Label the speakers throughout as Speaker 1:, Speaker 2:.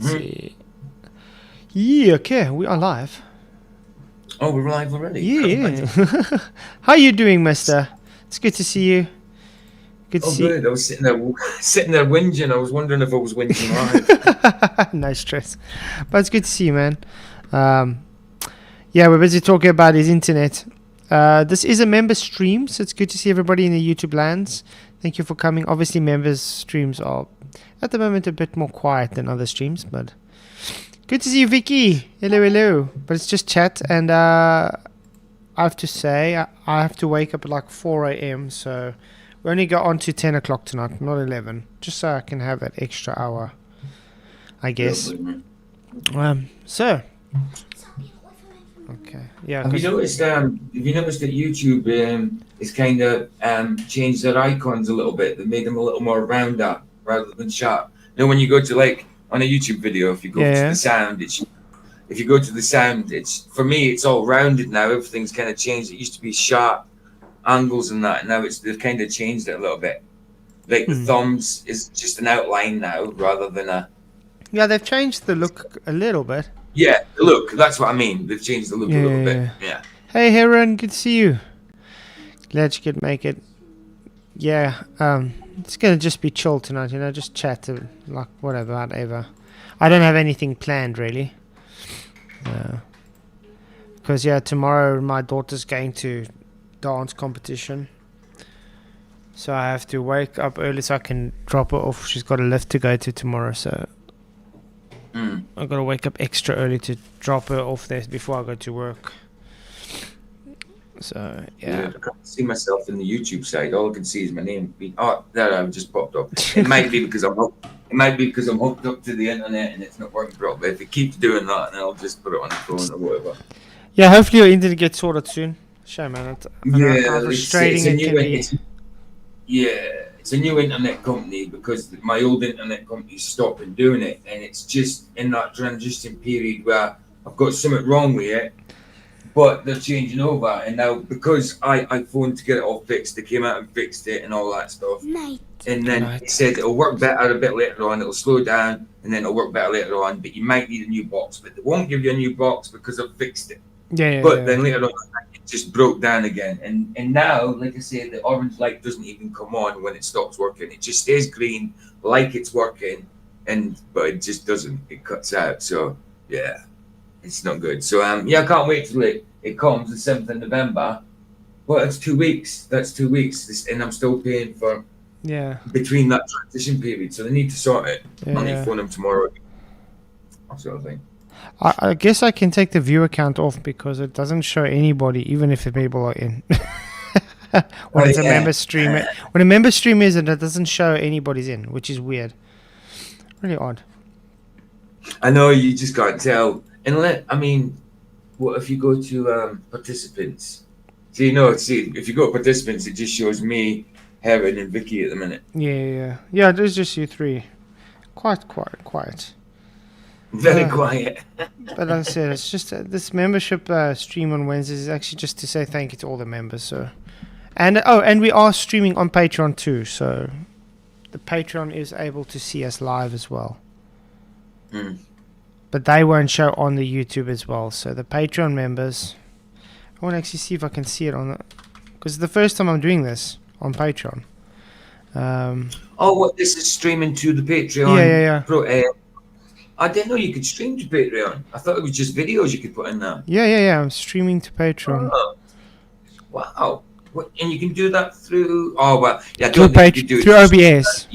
Speaker 1: see. Yeah, okay, we are live.
Speaker 2: Oh, we're live already.
Speaker 1: Yeah. How you doing, mister? It's good to see you. Good to
Speaker 2: Oh,
Speaker 1: see
Speaker 2: good. I was sitting there whinging. I was wondering if I was whinging live.
Speaker 1: No stress. But it's good to see you, man. Yeah, we're busy talking about his internet. This is a member stream, so it's good to see everybody in the YouTube lands. Thank you for coming. Obviously, members' streams are, at the moment, a bit more quiet than other streams, but good to see you, Vicky. Hello, hello. But it's just chat, and I have to say, I have to wake up at like 4 a.m., so we only go on to 10 o'clock tonight, not 11, just so I can have that extra hour, I guess. So, okay, yeah.
Speaker 2: Have you noticed that YouTube has kind of changed their icons a little bit? They made them a little more rounder rather than sharp. You know, when you go to like on a YouTube video, if you go to the sound, if you go to the sound, it's for me, it's all rounded now. Everything's kind of changed. It used to be sharp angles and that, and now they've kind of changed it a little bit. Like the thumbs is just an outline now rather than a.
Speaker 1: Yeah, they've changed the look a little bit.
Speaker 2: Yeah, the look. That's what I mean. They've changed the look a little bit. Yeah.
Speaker 1: Hey, Heron, good to see you. Glad you could make it. Yeah, it's gonna just be chill tonight. You know, just chat to like whatever. I don't have anything planned really. Because tomorrow my daughter's going to dance competition, so I have to wake up early so I can drop her off. She's got a lift to go to tomorrow, so I've got to wake up extra early to drop her off there before I go to work. So
Speaker 2: I can't see myself in the YouTube side. All I can see is my name. Oh, there I've just popped up. It might be because I'm hooked up to the internet and it's not working properly. If it keeps doing that, then I'll just put it on the phone or whatever.
Speaker 1: Yeah, hopefully your internet gets sorted soon. Shame, man. I know how frustrating it can be.
Speaker 2: It's a new internet company because my old internet company's stopping doing it, and it's just in that transition period where I've got something wrong with it, but they're changing over, and now because I phoned to get it all fixed, they came out and fixed it and all that stuff. And then it said it'll work better a bit later on, it'll slow down, and then it'll work better later on, but you might need a new box, but they won't give you a new box because I've fixed it. But then later on, it just broke down again. And now, like I say, the orange light doesn't even come on when it stops working. It just stays green like it's working, but it just doesn't. It cuts out. So, yeah, it's not good. So, I can't wait till it comes the 7th of November. But it's 2 weeks. That's 2 weeks. And I'm still paying for between that transition period. So, they need to sort it. I'll need to phone them tomorrow. That sort of thing.
Speaker 1: I guess I can take the view account off because it doesn't show anybody, even if the people are in. When it's a member stream, when a member stream is, and it doesn't show anybody's in, which is weird. Really odd.
Speaker 2: I know, you just can't tell. What if you go to participants? See, if you go to participants, it just shows me, Heron, and Vicky at the minute.
Speaker 1: Yeah. There's just you three. Quiet.
Speaker 2: Very quiet.
Speaker 1: But like I said, it's just this membership stream on Wednesdays is actually just to say thank you to all the members. So, and we are streaming on Patreon too. So, the Patreon is able to see us live as well. But they won't show on the YouTube as well. So the Patreon members, I want to actually see if I can see it on the, because it's the first time I'm doing this on Patreon.
Speaker 2: This is streaming to the Patreon?
Speaker 1: Yeah.
Speaker 2: I didn't know you could stream to Patreon. I thought it was just videos you could put in there.
Speaker 1: Yeah. I'm streaming to Patreon.
Speaker 2: Oh. Wow. And you can do that through...
Speaker 1: through OBS.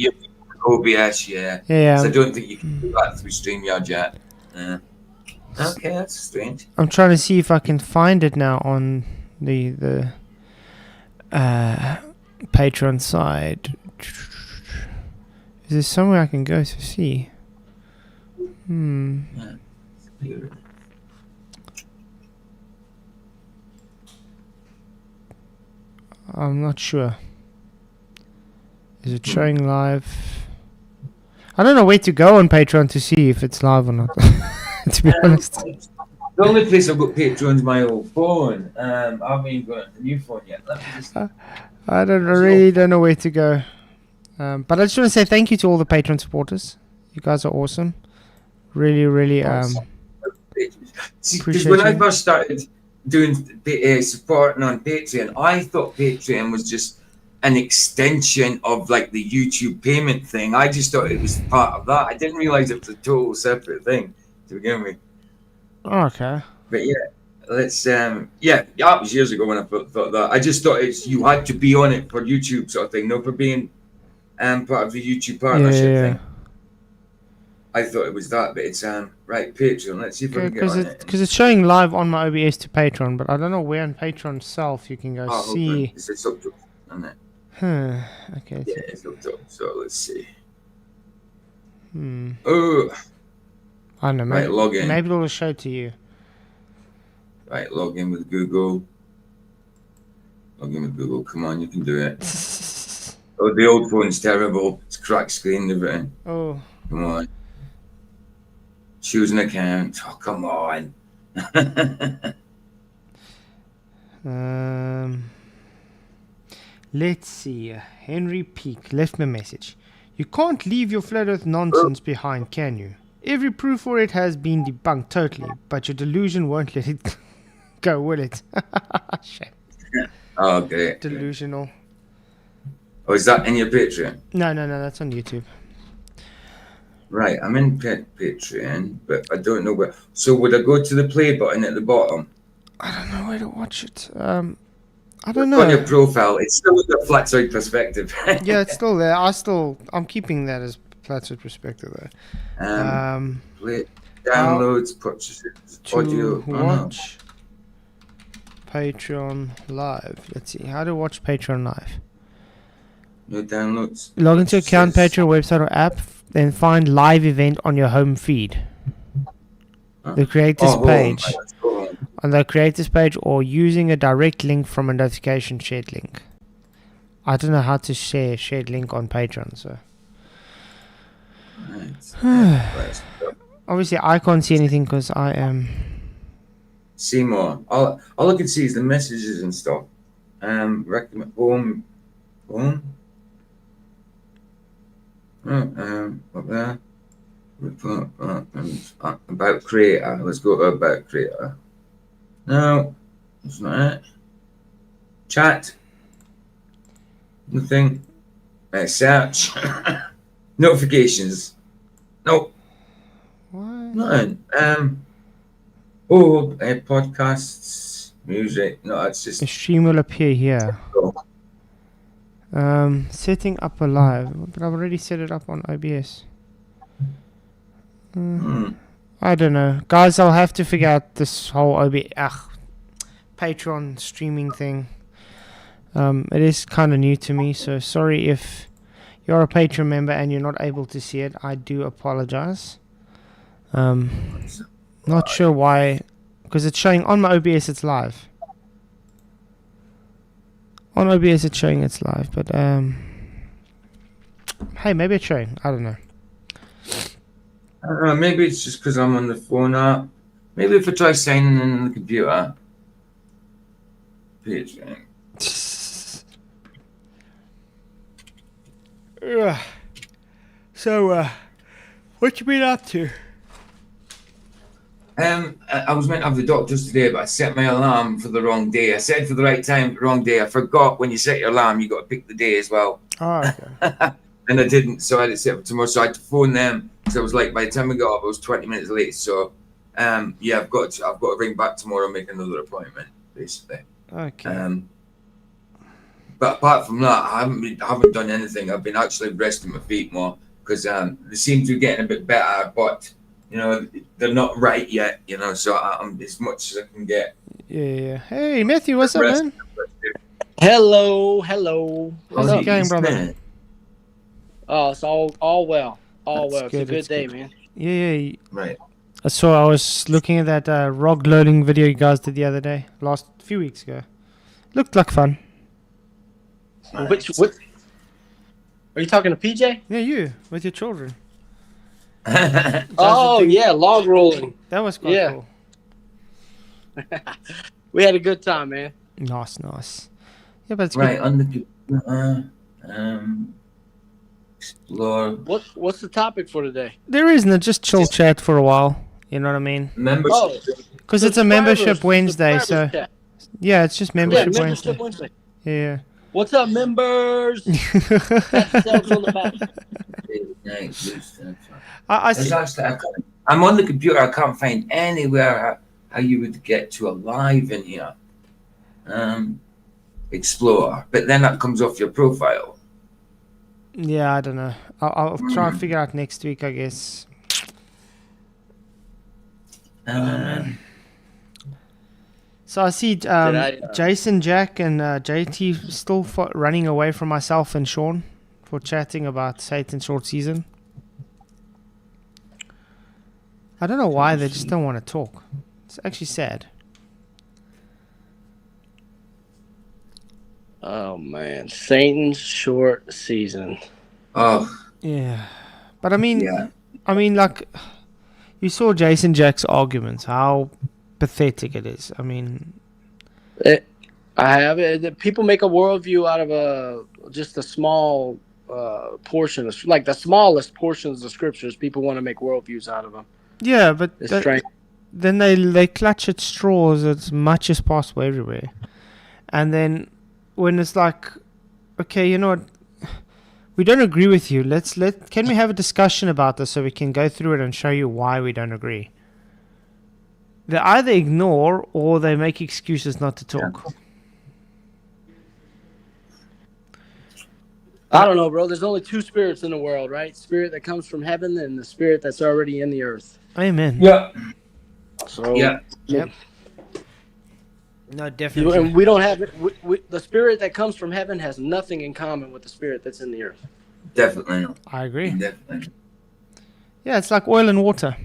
Speaker 2: OBS, yeah. So I don't think you can do that through StreamYard yet. Okay, that's strange.
Speaker 1: I'm trying to see if I can find it now on the Patreon side. Is there somewhere I can go to see? I'm not sure. Is it showing live? I don't know where to go on Patreon to see if it's live or not. To be honest.
Speaker 2: The only place I've got Patreon is my old phone. I haven't even got the new phone yet.
Speaker 1: I really don't know where to go. But I just want to say thank you to all the Patreon supporters. You guys are awesome. Really
Speaker 2: See, because
Speaker 1: appreciate
Speaker 2: when I
Speaker 1: you.
Speaker 2: first started doing supporting on Patreon, I thought Patreon was just an extension of like the YouTube payment thing. I just thought it was part of that. I didn't realize it was a total separate thing to begin with.
Speaker 1: Okay.
Speaker 2: But yeah, that was years ago when I thought that. I just thought you had to be on it for YouTube sort of thing, not for being part of the YouTube partnership
Speaker 1: Yeah.
Speaker 2: thing. I thought it was that, but it's right, Patreon. Let's see if I can get
Speaker 1: Because
Speaker 2: on it.
Speaker 1: it's showing live on my OBS to Patreon, but I don't know where on Patreon itself you can go
Speaker 2: Oh,
Speaker 1: see.
Speaker 2: it's up top, isn't it?
Speaker 1: Okay.
Speaker 2: Yeah, it's up top. So let's see.
Speaker 1: Hmm.
Speaker 2: Oh,
Speaker 1: I don't know.
Speaker 2: right, log in.
Speaker 1: Maybe it'll show to you.
Speaker 2: Right, log in with Google. Log in with Google. Come on, you can do it. Oh, the old phone's terrible. It's cracked screen and everything.
Speaker 1: Oh.
Speaker 2: Come on. Choose an account. Oh, come on.
Speaker 1: Let's see. Henry Peak left me a message. You can't leave your flat earth nonsense behind, can you? Every proof for it has been debunked totally, but your delusion won't let it go, will it? Shit.
Speaker 2: Oh, great.
Speaker 1: Delusional.
Speaker 2: Oh, is that in your Patreon?
Speaker 1: No, that's on YouTube.
Speaker 2: Right, I'm in Patreon, but I don't know where. So would I go to the play button at the bottom?
Speaker 1: I don't know where to watch it. I don't know.
Speaker 2: On your profile, it's still with the flat side perspective.
Speaker 1: Yeah, it's still there. I'm keeping that as Plattsburgh perspective though.
Speaker 2: Play, downloads, purchases, audio.
Speaker 1: To watch Patreon live. Let's see. How to watch Patreon live.
Speaker 2: No downloads.
Speaker 1: Log into account, Patreon website or app, then find live event on your home feed. The creators page. On the creators page or using a direct link from a notification shared link. I don't know how to share shared link on Patreon, so obviously I can't see anything because I am.
Speaker 2: See more. All I can see is the messages and stuff. Recommend home. Up there. About creator. Let's go to about creator. No, that's not it. Chat. Nothing. Search. Notifications. Nope.
Speaker 1: What?
Speaker 2: Nothing. Podcasts, music. No, it's just.
Speaker 1: The stream will appear here. Setting up a live, but I've already set it up on OBS. I don't know, guys. I'll have to figure out this whole Patreon streaming thing. It is kind of new to me, so sorry if you're a Patreon member and you're not able to see it. I do apologize. Not sure why, because it's showing on my OBS it's live. On OBS it's showing it's live, but hey, maybe it's showing. I don't know.
Speaker 2: Maybe it's just because I'm on the phone app. Maybe if I try signing in on the computer. Patreon.
Speaker 1: So, what you been up to?
Speaker 2: I was meant to have the doctors today, but I set my alarm for the wrong day. I set it for the right time, but wrong day. I forgot when you set your alarm, you got to pick the day as well.
Speaker 1: Oh, okay.
Speaker 2: And I didn't, so I had to set it for tomorrow. So I had to phone them because I was like, by the time we got up, I was 20 minutes late. So, yeah, I've got to ring back tomorrow and make another appointment, basically.
Speaker 1: Okay.
Speaker 2: But apart from that, I haven't done anything. I've been actually resting my feet more because they seem to be getting a bit better, but you know they're not right yet. You know, so I'm as much as I can get.
Speaker 1: Yeah. Hey, Matthew, what's up, man?
Speaker 3: Hello.
Speaker 1: How's it going, brother?
Speaker 3: Oh, it's all well.
Speaker 1: That's
Speaker 3: well. It's a
Speaker 1: good,
Speaker 3: good
Speaker 1: it's
Speaker 3: day,
Speaker 1: good.
Speaker 3: man.
Speaker 2: Yeah. Right.
Speaker 1: I was looking at that ROG loading video you guys did the other day, few weeks ago. Looked like fun.
Speaker 3: Right. Which? Are you talking to PJ?
Speaker 1: Yeah, you with your children.
Speaker 3: Oh yeah, log rolling.
Speaker 1: That was quite cool.
Speaker 3: We had a good time, man.
Speaker 1: Nice. Yeah, but it's
Speaker 2: right
Speaker 1: good.
Speaker 2: on the Explore
Speaker 3: What's the topic for today?
Speaker 1: There isn't. Just chill chat for a while. You know what I mean?
Speaker 2: membership.
Speaker 3: Oh,
Speaker 1: Because it's a membership
Speaker 3: subscribers
Speaker 1: Wednesday, so
Speaker 3: chat.
Speaker 1: yeah, it's just
Speaker 3: Yeah,
Speaker 1: membership
Speaker 3: membership
Speaker 1: Wednesday.
Speaker 3: Wednesday.
Speaker 1: Yeah.
Speaker 3: What's up, members? That sells on the back.
Speaker 1: I
Speaker 2: There's
Speaker 1: see.
Speaker 2: actually, I'm on the computer. I can't find anywhere how you would get to a live in here. Explore, but then that comes off your profile.
Speaker 1: Yeah, I don't know. I'll try and figure out next week, I guess.
Speaker 2: Man.
Speaker 1: So I see Jason, Jack, and JT still running away from myself and Sean for chatting about Satan's short season. I don't know why they just don't want to talk. It's actually sad.
Speaker 3: Oh man, Satan's short season.
Speaker 2: Oh,
Speaker 1: Yeah, but I mean,
Speaker 2: yeah.
Speaker 1: like, you saw Jason Jack's arguments. How pathetic it is. I mean,
Speaker 3: I have it. People make a worldview out of just a small portion, like the smallest portions of scriptures. People want to make worldviews out of them.
Speaker 1: yeah, but
Speaker 3: It's strange.
Speaker 1: then they clutch at straws as much as possible everywhere, and then when it's like, okay, you know what, we don't agree with you. Can we have a discussion about this so we can go through it and show you why we don't agree? They either ignore or they make excuses not to talk.
Speaker 3: I don't know, bro. There's only two spirits in the world, right? Spirit that comes from heaven and the spirit that's already in the earth.
Speaker 1: Amen.
Speaker 2: Yeah.
Speaker 3: So
Speaker 2: Yeah.
Speaker 1: Yep. No, definitely.
Speaker 3: And we don't have it. The spirit that comes from heaven has nothing in common with the spirit that's in the earth.
Speaker 2: Definitely not.
Speaker 1: I agree.
Speaker 2: Definitely.
Speaker 1: Yeah, it's like oil and water.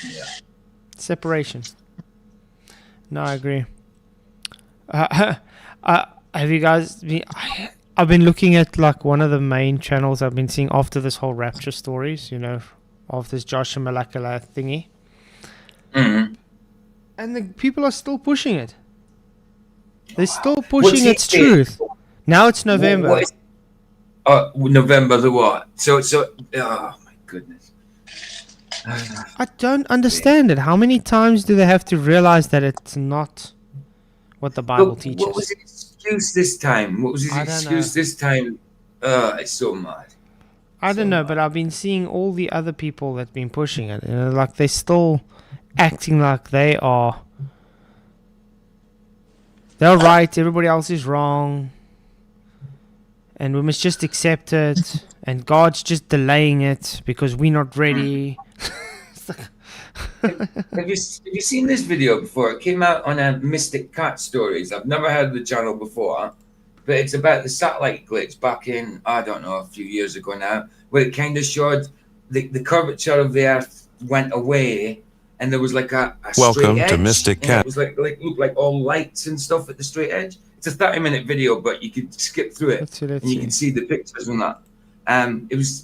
Speaker 2: Yeah.
Speaker 1: Separation. No, I agree. Have you guys been... I've been looking at like one of the main channels I've been seeing after this whole rapture stories, you know, of this Joshua Malakala thingy.
Speaker 2: Mm-hmm.
Speaker 1: And the people are still pushing it. They're still
Speaker 2: What's
Speaker 1: pushing
Speaker 2: he
Speaker 1: its
Speaker 2: saying?
Speaker 1: truth. Now it's November.
Speaker 2: What is, November the what? So, oh my goodness.
Speaker 1: I don't understand it. How many times do they have to realize that it's not what the Bible teaches?
Speaker 2: What was his excuse this time? What was his
Speaker 1: I don't
Speaker 2: excuse this time? It's so mad.
Speaker 1: I don't know, but I've been seeing all the other people that've been pushing it. You know, like they're still acting like they're right, everybody else is wrong, and we must just accept it, and God's just delaying it because we're not ready.
Speaker 2: Have you seen this video before? It came out on a Mystic Cat Stories. I've never heard of the channel before, but it's about the satellite glitch back in, I don't know, a few years ago now, where it kind of showed the curvature of the Earth went away, and there was like a
Speaker 4: Welcome
Speaker 2: straight
Speaker 4: to
Speaker 2: edge,
Speaker 4: Mystic
Speaker 2: and
Speaker 4: Cat.
Speaker 2: it was looked like all lights and stuff at the straight edge. It's a 30-minute video, but you could skip through it,
Speaker 1: Let's
Speaker 2: and you
Speaker 1: see.
Speaker 2: can see the pictures and that.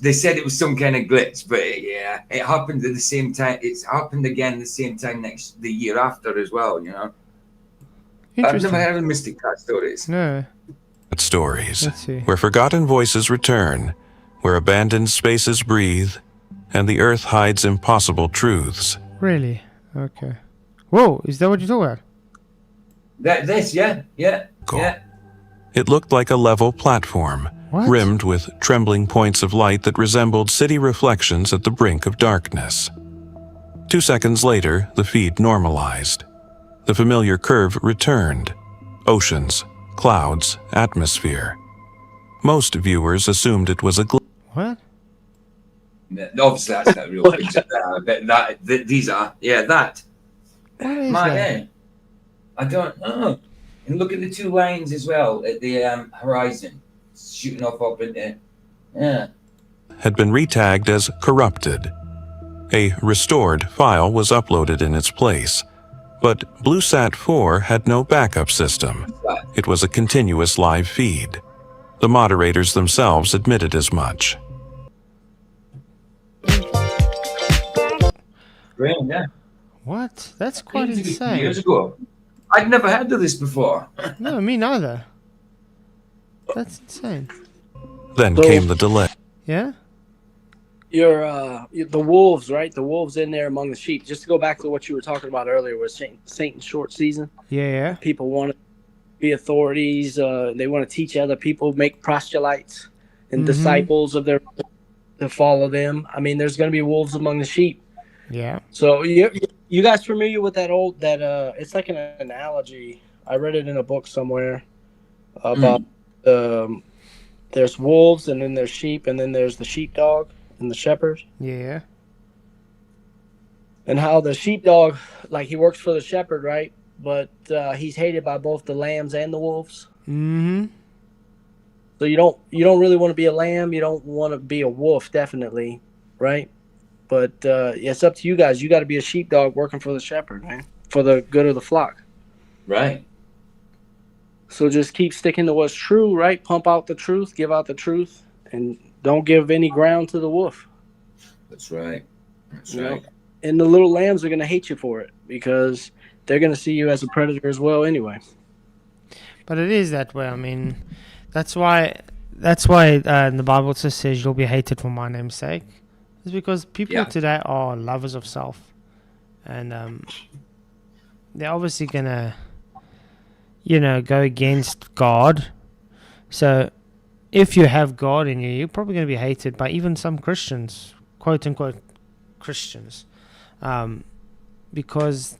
Speaker 2: They said it was some kind of glitch, but yeah, it happened at the same time. It's happened again the same time the year after as well. You know, I've
Speaker 1: Interesting.
Speaker 2: never heard of Mystic Cat Stories.
Speaker 1: No.
Speaker 4: Stories,
Speaker 1: Let's see.
Speaker 4: where forgotten voices return, where abandoned spaces breathe, and the earth hides impossible truths.
Speaker 1: Really? Okay. Whoa, is that what you're talking about?
Speaker 2: Yeah.
Speaker 4: Cool. It looked like a level platform,
Speaker 1: What?
Speaker 4: rimmed with trembling points of light that resembled city reflections at the brink of darkness. 2 seconds later, the feed normalized. The familiar curve returned. Oceans, clouds, atmosphere. Most viewers assumed it was a glitch.
Speaker 1: What?
Speaker 2: Obviously, that's not a real picture. But these are that.
Speaker 1: What is
Speaker 2: My
Speaker 1: that?
Speaker 2: name. I don't know. And look at the two lines as well at the horizon, shooting off up in there. Yeah.
Speaker 4: Had been retagged as corrupted. A restored file was uploaded in its place, but BlueSat 4 had no backup system. It was a continuous live feed. The moderators themselves admitted as much.
Speaker 2: Great, yeah.
Speaker 1: What? That's quite
Speaker 2: Years
Speaker 1: insane.
Speaker 2: ago. I'd never heard of this before.
Speaker 1: No, me neither. That's insane.
Speaker 4: Then
Speaker 3: So-
Speaker 4: came the delay.
Speaker 1: Yeah.
Speaker 3: The wolves, right? The wolves in there among the sheep. Just to go back to what you were talking about earlier with Satan's short season.
Speaker 1: Yeah.
Speaker 3: People want to be authorities. They want to teach other people, make proselytes and
Speaker 1: Mhm.
Speaker 3: disciples of their to follow them. I mean, there's going to be wolves among the sheep.
Speaker 1: Yeah.
Speaker 3: So you guys familiar with that it's like an analogy. I read it in a book somewhere about there's wolves and then there's sheep and then there's the sheepdog and the shepherd,
Speaker 1: Yeah.
Speaker 3: and how the sheepdog, like, he works for the shepherd, right? But he's hated by both the lambs and the wolves.
Speaker 1: Mm-hmm.
Speaker 3: So you don't really want to be a lamb. You don't want to be a wolf, definitely, right? But it's up to you guys. You got to be a sheepdog working for the shepherd, man, for the good of the flock.
Speaker 2: Right.
Speaker 3: So just keep sticking to what's true, right? Pump out the truth, give out the truth, and don't give any ground to the wolf.
Speaker 2: That's right. That's
Speaker 3: You know?
Speaker 2: right.
Speaker 3: And the little lambs are going to hate you for it because they're going to see you as a predator as well anyway.
Speaker 1: But it is that way. I mean, that's why in the Bible it just says you'll be hated for my name's sake. It's because people today are lovers of self, and they're obviously gonna, go against God. So, if you have God in you, you're probably gonna be hated by even some Christians, quote unquote Christians, because,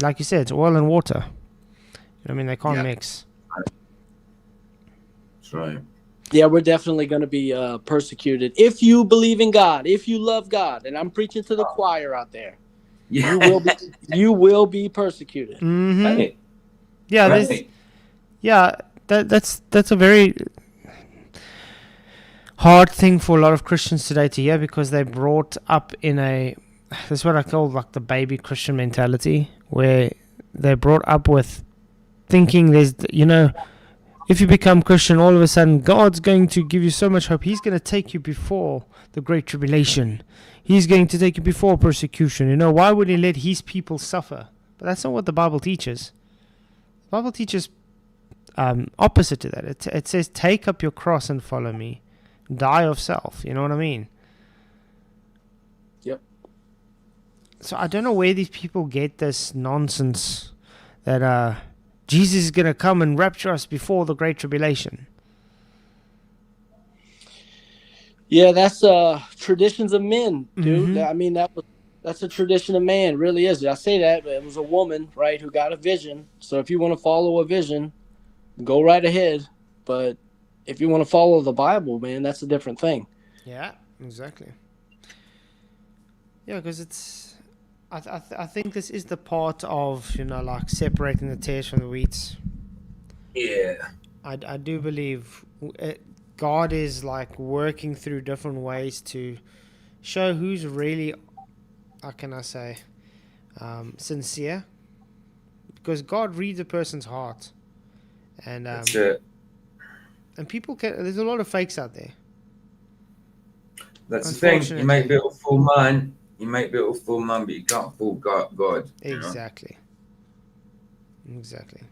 Speaker 1: like you said, it's oil and water. I mean, they can't mix.
Speaker 2: That's right.
Speaker 3: Yeah, we're definitely going to be persecuted. If you believe in God, if you love God, and I'm preaching to the choir out there,
Speaker 2: Yeah.
Speaker 3: you will be persecuted.
Speaker 1: Mm-hmm.
Speaker 2: Right.
Speaker 1: Yeah,
Speaker 2: Right.
Speaker 1: that's a very hard thing for a lot of Christians today to hear, because they're brought up in this is what I call like the baby Christian mentality, where they're brought up with thinking there's, if you become Christian, all of a sudden God's going to give you so much hope. He's going to take you before the Great Tribulation. He's going to take you before persecution. Why would he let his people suffer? But that's not what the Bible teaches. The Bible teaches opposite to that. It says, take up your cross and follow me. Die of self. You know what I mean?
Speaker 3: Yep.
Speaker 1: So I don't know where these people get this nonsense that Jesus is going to come and rapture us before the Great Tribulation.
Speaker 3: Yeah, that's traditions of men, dude.
Speaker 1: Mhm.
Speaker 3: I mean, that's a tradition of man, really is. I say that, but it was a woman, right, who got a vision. So if you want to follow a vision, go right ahead. But if you want to follow the Bible, man, that's a different thing.
Speaker 1: Yeah, exactly. Yeah, because it's... I think this is the part of, like separating the tares from the wheat.
Speaker 2: Yeah.
Speaker 1: I do believe God is like working through different ways to show who's really, how can I say, sincere. Because God reads a person's heart. And
Speaker 2: That's it.
Speaker 1: and there's a lot of fakes out there.
Speaker 2: That's the thing. You might be able to fool man. But you can't fool God.
Speaker 1: Exactly. Exactly.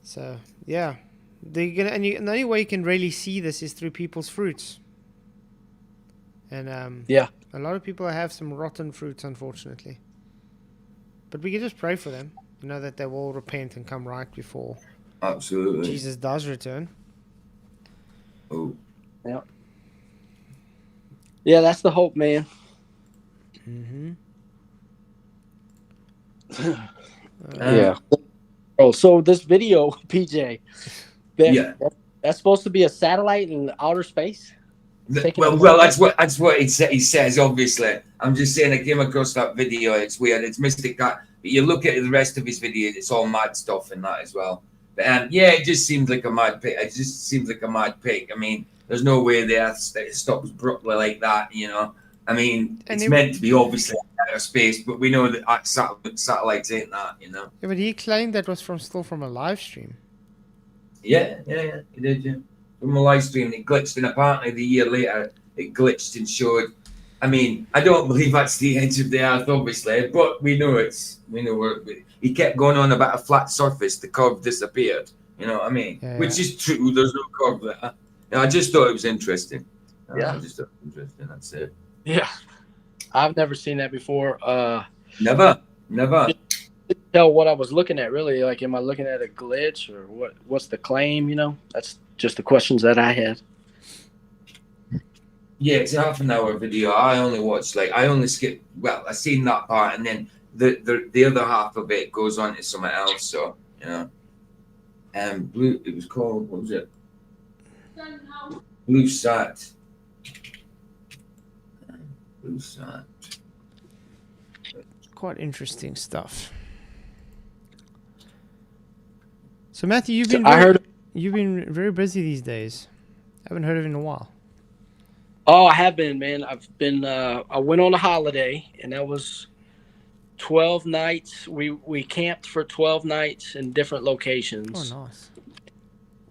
Speaker 1: So yeah, and the only way you can really see this is through people's fruits. And a lot of people have some rotten fruits, unfortunately. But we can just pray for them, that they will repent and come right before
Speaker 2: Absolutely.
Speaker 1: Jesus does return.
Speaker 2: Oh.
Speaker 3: Yeah. Yeah, that's the hope, man.
Speaker 1: Mm-hmm.
Speaker 3: Yeah. Oh, so this video, PJ, that's supposed to be a satellite in outer space?
Speaker 2: Well, that's what he says. Obviously, I'm just saying. I came across that video. It's weird. It's Mystic Cat. But you look at the rest of his video. It's all mad stuff in that as well. But it just seems like a mad pick. It just seems like a mad pick. I mean, there's no way the Earth stops abruptly like that. I mean, it's meant to be obviously outer space, but we know that satellites ain't that.
Speaker 1: Yeah, but he claimed that was still from a live stream.
Speaker 2: Yeah, he did. Yeah. From a live stream, it glitched, and apparently the year later it glitched and showed. I mean, I don't believe that's the edge of the Earth, obviously, but we know where he kept going on about a flat surface. The curve disappeared, You know what I mean?
Speaker 1: Yeah.
Speaker 2: Which is true. There's no cog there. I just thought it was interesting.
Speaker 3: Yeah.
Speaker 2: I just thought it was interesting. That's it.
Speaker 3: Yeah, I've never seen that before.
Speaker 2: Never.
Speaker 3: Didn't tell what I was looking at really. Like, am I looking at a glitch or what? What's the claim? You know, that's just the questions that I had.
Speaker 2: Yeah, it's a half an hour video. I only skipped. Well, I seen that part, and then the other half of it goes on to something else. So you know, blue. It was called. What was it? Blue Sat. Blue Sat.
Speaker 1: Quite interesting stuff. So Matthew, you've
Speaker 3: So
Speaker 1: been you've been very busy these days. Haven't heard of you in a while.
Speaker 3: Oh, I have been, man. I've been. I went on a holiday, and that was 12 nights. We camped for 12 nights in different locations.
Speaker 1: Oh, nice.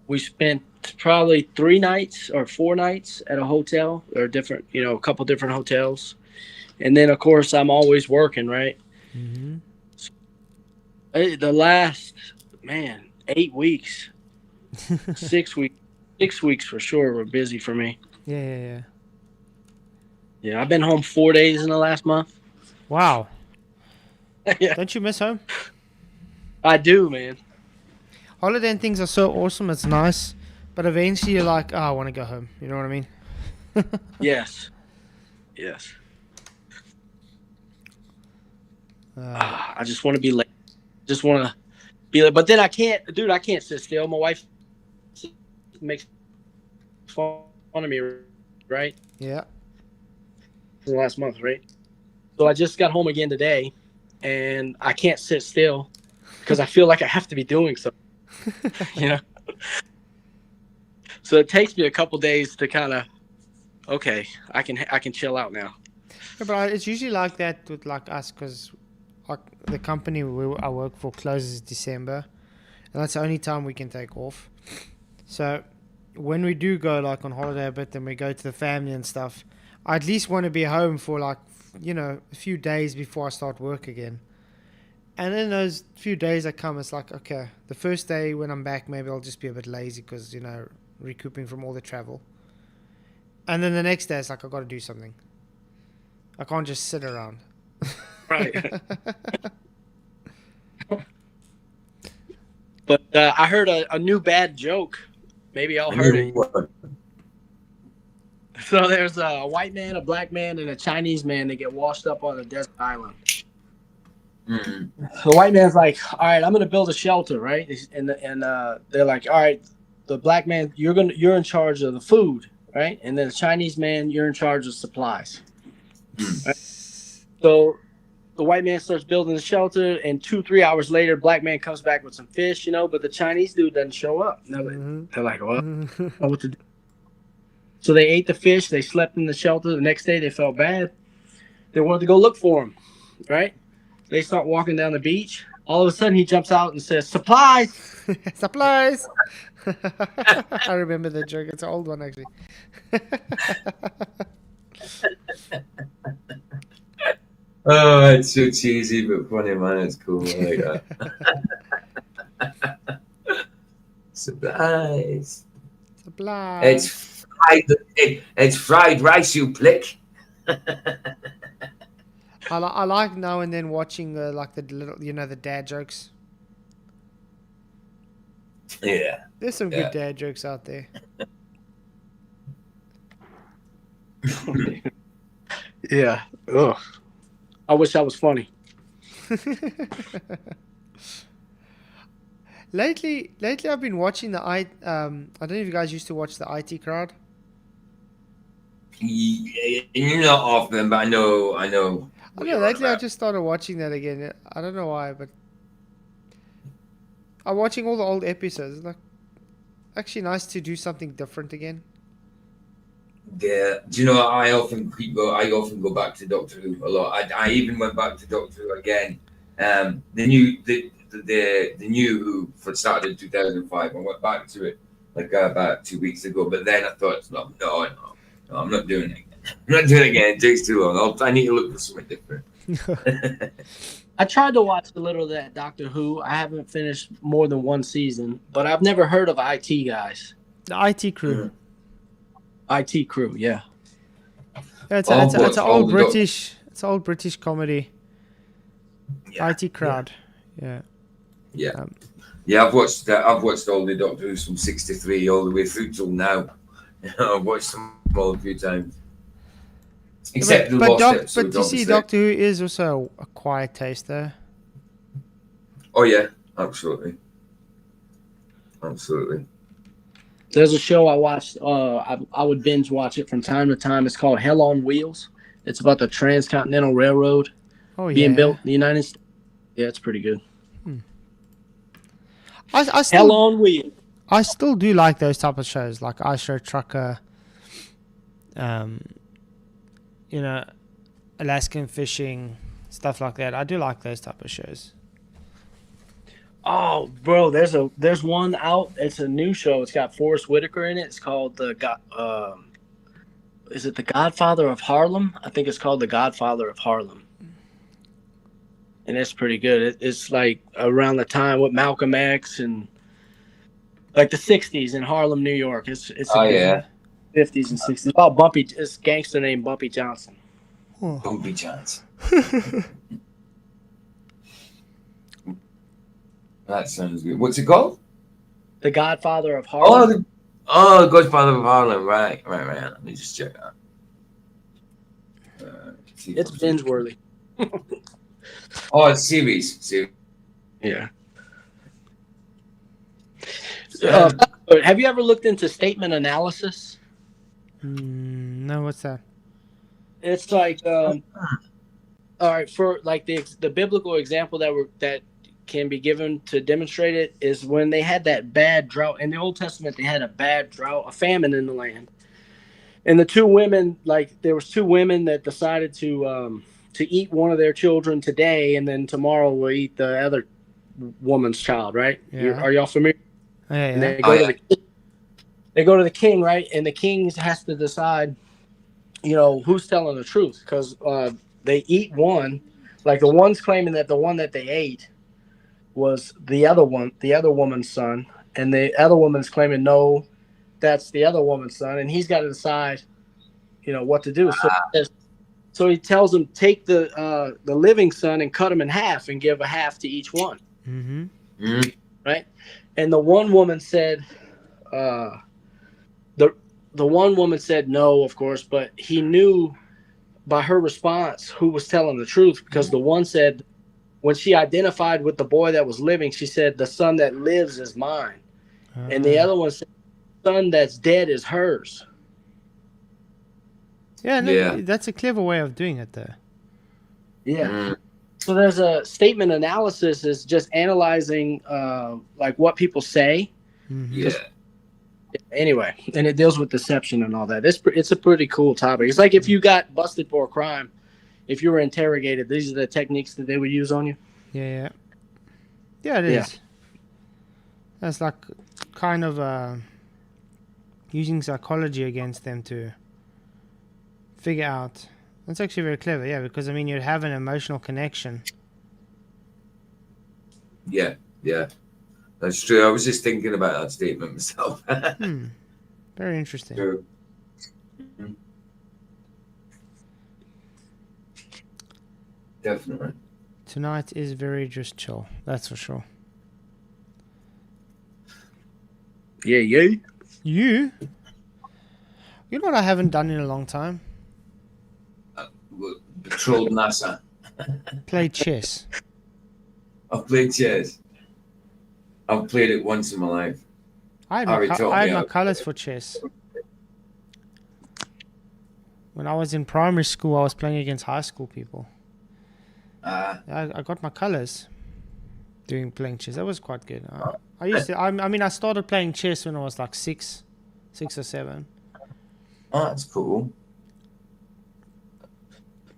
Speaker 3: We spent probably 3 nights or 4 nights at a hotel or different, a couple different hotels. And then, of course, I'm always working, right?
Speaker 1: Mm-hmm.
Speaker 3: The last, 8 weeks, 6 weeks, 6 weeks for sure were busy for me.
Speaker 1: Yeah.
Speaker 3: Yeah, I've been home 4 days in the last month.
Speaker 1: Wow.
Speaker 3: Yeah,
Speaker 1: Don't you miss home?
Speaker 3: I do, man.
Speaker 1: Holiday and things are so awesome. It's nice, but eventually you're like, I want to go home. You know what I mean?
Speaker 3: Yes. I just want to be late. Just want to be late. But then I can't sit still. My wife makes fun of me, right?
Speaker 1: Yeah.
Speaker 3: The last month, right? So I just got home again today, and I can't sit still because I feel like I have to be doing something. So it takes me a couple days to kind of, okay, I can chill out now.
Speaker 1: Yeah, but it's usually like that with like us because the company I work for closes December, and that's the only time we can take off. So when we do go like on holiday a bit, then we go to the family and stuff. I at least want to be home for like a few days before I start work again. And then those few days that come, it's like, okay, the first day when I'm back, maybe I'll just be a bit lazy because recouping from all the travel. And then the next day, it's like I got to do something. I can't just sit around.
Speaker 3: Right. But I heard a new bad joke. Maybe y'all heard it. So there's a white man, a black man, and a Chinese man that get washed up on a desert island.
Speaker 2: Mm-hmm.
Speaker 3: The white man's like, all right, I'm going to build a shelter, right? And they're like, all right, the black man, you're in charge of the food, right? And then the Chinese man, you're in charge of supplies. Right? So the white man starts building the shelter, and 2-3 hours later, black man comes back with some fish, but the Chinese dude doesn't show up. They're like, well, I don't know what to do. So they ate the fish. They slept in the shelter. The next day, they felt bad. They wanted to go look for him, right? They start walking down the beach. All of a sudden, he jumps out and says, "Supplies!"
Speaker 1: Supplies! I remember that joke. It's an old one, actually.
Speaker 2: Oh, it's so cheesy but funny, man. It's cool. I like that. Supplies.
Speaker 1: Supplies.
Speaker 2: It's fried rice, you plick.
Speaker 1: I like now and then watching the little, the dad jokes.
Speaker 2: Yeah.
Speaker 1: There's some good dad jokes out there.
Speaker 3: Yeah. Ugh. I wish I was funny.
Speaker 1: Lately I've been watching I don't know if you guys used to watch the IT Crowd.
Speaker 2: Not often, but I know.
Speaker 1: I know. Lately, I just started watching that again. I don't know why, but I'm watching all the old episodes. It's like actually nice to do something different again.
Speaker 2: Yeah, do you know what? I often go back to Doctor Who a lot. I even went back to Doctor Who again. The new Who started in 2005. I went back to it like about 2 weeks ago. But then I thought, no, I'm not doing it again. I'm not doing it again. It takes too long. I need to look for something different.
Speaker 3: I tried to watch a little of that Doctor Who. I haven't finished more than one season, but I've never heard of IT guys.
Speaker 1: The IT crew.
Speaker 3: IT crew, yeah.
Speaker 1: Yeah, it's
Speaker 2: I've
Speaker 1: an
Speaker 2: watched all
Speaker 1: old
Speaker 2: the
Speaker 1: British. It's an old British comedy.
Speaker 2: Yeah,
Speaker 1: IT crowd. Yeah.
Speaker 2: Yeah. Yeah, I've watched all the Doctor Who's from '63 all the way through till now. I've watched them all a few times. Except the lost
Speaker 1: but
Speaker 2: episodes,
Speaker 1: you see,
Speaker 2: obviously.
Speaker 1: Doctor Who is also a quiet taste, though.
Speaker 2: Oh yeah, absolutely. Absolutely.
Speaker 3: There's a show I watched. I would binge watch it from time to time. It's called Hell on Wheels. It's about the Transcontinental Railroad being built in the United States. Yeah, it's pretty good.
Speaker 1: I
Speaker 3: Hell
Speaker 1: still,
Speaker 3: on Wheels.
Speaker 1: I still do like those type of shows, like Ice Road Trucker, you know, Alaskan Fishing, stuff like that. I do like those type of shows.
Speaker 3: Oh, bro, there's one out. It's a new show. It's got Forrest Whitaker in it. It's called is it The Godfather of Harlem? I think it's called The Godfather of Harlem. And it's pretty good. It's like around the time with Malcolm X and like the 60s in Harlem, New York. It's 50s and 60s. About Bumpy. It's a gangster named Bumpy Johnson.
Speaker 2: Bumpy Johnson. That sounds good. What's it called?
Speaker 3: The Godfather of Harlem.
Speaker 2: The Godfather of Harlem. Right. Let me just check it out.
Speaker 3: It's binge worthy.
Speaker 2: Oh, it's series.
Speaker 3: Yeah. Have you ever looked into statement analysis?
Speaker 1: No, what's that?
Speaker 3: It's like, all right, for like the biblical example that can be given to demonstrate it is when they had that bad drought in the Old Testament. They had a bad drought, a famine in the land, and the two women, like there was two women that decided to eat one of their children today, and then tomorrow we'll eat the other woman's child. Right?
Speaker 1: Yeah.
Speaker 3: Are y'all familiar?
Speaker 1: Yeah.
Speaker 3: And they go to the king, right? And the king has to decide, who's telling the truth, because they eat one, like the one's claiming that the one that they ate was the other woman's son, and the other woman's claiming no, that's the other woman's son, and he's got to decide, what to do. So he tells them, take the living son and cut him in half and give a half to each one.
Speaker 2: Mm-hmm.
Speaker 3: Right? And the one woman said, the one woman said no, of course, but he knew by her response who was telling the truth, because the one said, when she identified with the boy that was living, she said, the son that lives is mine. And the other one said, the son that's dead is hers.
Speaker 1: Yeah, that's a clever way of doing it, though.
Speaker 3: Yeah. Mm. So there's a statement analysis is just analyzing like what people say.
Speaker 2: Yeah.
Speaker 3: Anyway, and it deals with deception and all that. It's a pretty cool topic. It's like if you got busted for a crime, if you were interrogated, these are the techniques that they would use on you.
Speaker 1: Yeah, it is. That's like kind of using psychology against them to figure out. That's actually very clever, because you'd have an emotional connection.
Speaker 2: Yeah, that's true. I was just thinking about that statement myself.
Speaker 1: Very interesting.
Speaker 2: True. Definitely.
Speaker 1: Tonight is very just chill. That's for sure.
Speaker 3: Yeah.
Speaker 1: You know what I haven't done in a long time?
Speaker 2: Patrolled NASA.
Speaker 1: Played chess.
Speaker 2: I've played chess. I've played it once in my life.
Speaker 1: I had my colors for chess. When I was in primary school, I was playing against high school people. I got my colors playing chess. That was quite good. I started playing chess when I was like six or seven.
Speaker 2: Oh, that's cool.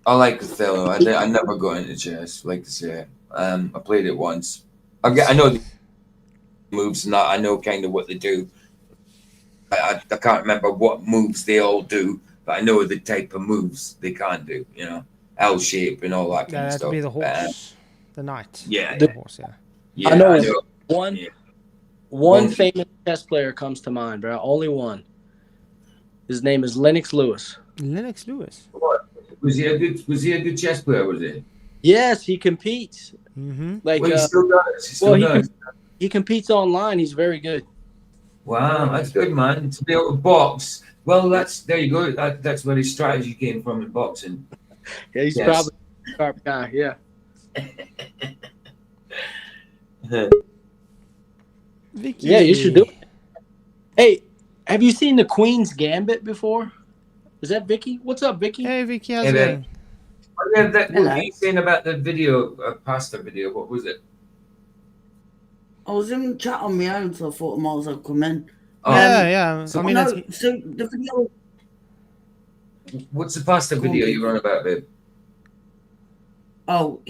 Speaker 2: I like Othello. I never got into chess, like to say. I played it once. I know the moves and that. I know kind of what they do. I can't remember what moves they all do, but I know the type of moves they can't do. L shape and all that kind of stuff.
Speaker 1: That would be the horse. The knight.
Speaker 2: Yeah,
Speaker 1: The horse, yeah.
Speaker 2: yeah.
Speaker 3: I know
Speaker 2: I
Speaker 3: it.
Speaker 2: know.
Speaker 3: One
Speaker 2: Yeah.
Speaker 3: one famous chess player comes to mind, bro. Only one. His name is Lennox Lewis.
Speaker 1: Lennox Lewis.
Speaker 2: What? Was he a good chess player? Was he?
Speaker 3: Yes, he competes.
Speaker 1: Mm-hmm.
Speaker 3: Like
Speaker 2: Well, he still does. He still
Speaker 3: well,
Speaker 2: does.
Speaker 3: he competes online. He's very good.
Speaker 2: Wow, that's good, man. To be able to box. Well, there you go. That's where his strategy came from in boxing.
Speaker 3: Yeah, he's
Speaker 2: Yes.
Speaker 3: probably a sharp guy. Yeah.
Speaker 1: Vicky.
Speaker 3: Yeah, you should do it. Hey, have you seen the Queen's Gambit before? Is that Vicky? What's up, Vicky?
Speaker 1: Hey, Vicky, how's
Speaker 2: Hey,
Speaker 1: it
Speaker 2: man.
Speaker 1: going?
Speaker 2: What
Speaker 5: Hello.
Speaker 2: were you saying about the video, pasta video? What was it?
Speaker 5: I was in chat on my own, so I thought I might as well come in.
Speaker 2: Oh,
Speaker 1: yeah.
Speaker 2: so
Speaker 1: I mean,
Speaker 5: no,
Speaker 1: it's,
Speaker 5: so the video.
Speaker 2: what's the pasta video you were on about, babe?
Speaker 5: Oh,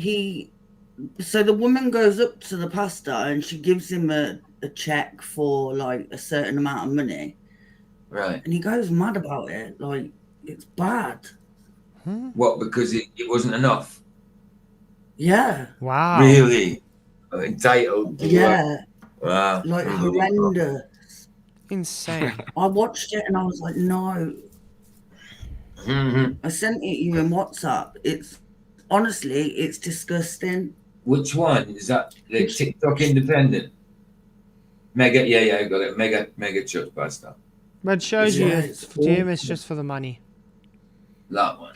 Speaker 5: so the woman goes up to the pastor and she gives him a check for like a certain amount of money,
Speaker 2: Right.
Speaker 5: and he goes mad about it. Like, it's bad.
Speaker 2: What? Because it wasn't enough.
Speaker 5: Yeah,
Speaker 1: wow.
Speaker 2: Really? Oh, entitled.
Speaker 5: yeah,
Speaker 2: Wow.
Speaker 5: like
Speaker 2: Unbelievable.
Speaker 5: horrendous.
Speaker 1: Insane.
Speaker 5: I watched it and I was like, no.
Speaker 2: Mhm.
Speaker 5: I sent it you in WhatsApp. Honestly, it's disgusting.
Speaker 2: Which one is that? The TikTok Independent. Mega. Yeah, I got it. Mega church pasta.
Speaker 1: But it shows
Speaker 5: Yeah,
Speaker 1: you,
Speaker 5: it's
Speaker 1: to him,
Speaker 5: awful.
Speaker 1: it's just for the money.
Speaker 2: That one.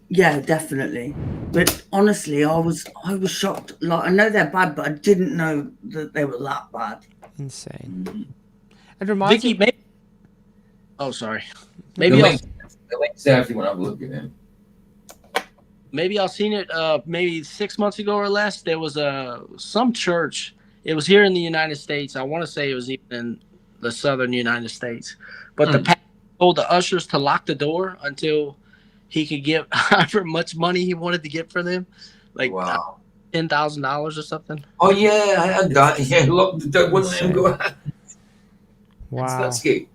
Speaker 5: Yeah, definitely. But honestly, I was shocked. Like, I know they're bad, but I didn't know that they were that bad.
Speaker 1: Insane. It reminds
Speaker 3: Vicky,
Speaker 1: me.
Speaker 3: maybe. Oh, sorry.
Speaker 2: The
Speaker 3: Maybe
Speaker 2: link's there if you want to have a look at it.
Speaker 3: I've seen it. Maybe 6 months ago or less. There was some church. It was here in the United States. I want to say it was even in the southern United States. But the pastor told the ushers to lock the door until he could get however much money he wanted to get for them, like
Speaker 2: Wow.
Speaker 3: $10,000 or something.
Speaker 2: Oh yeah, I had that. Yeah, look, the wouldn't let him go.
Speaker 1: Wow.
Speaker 2: That's scary.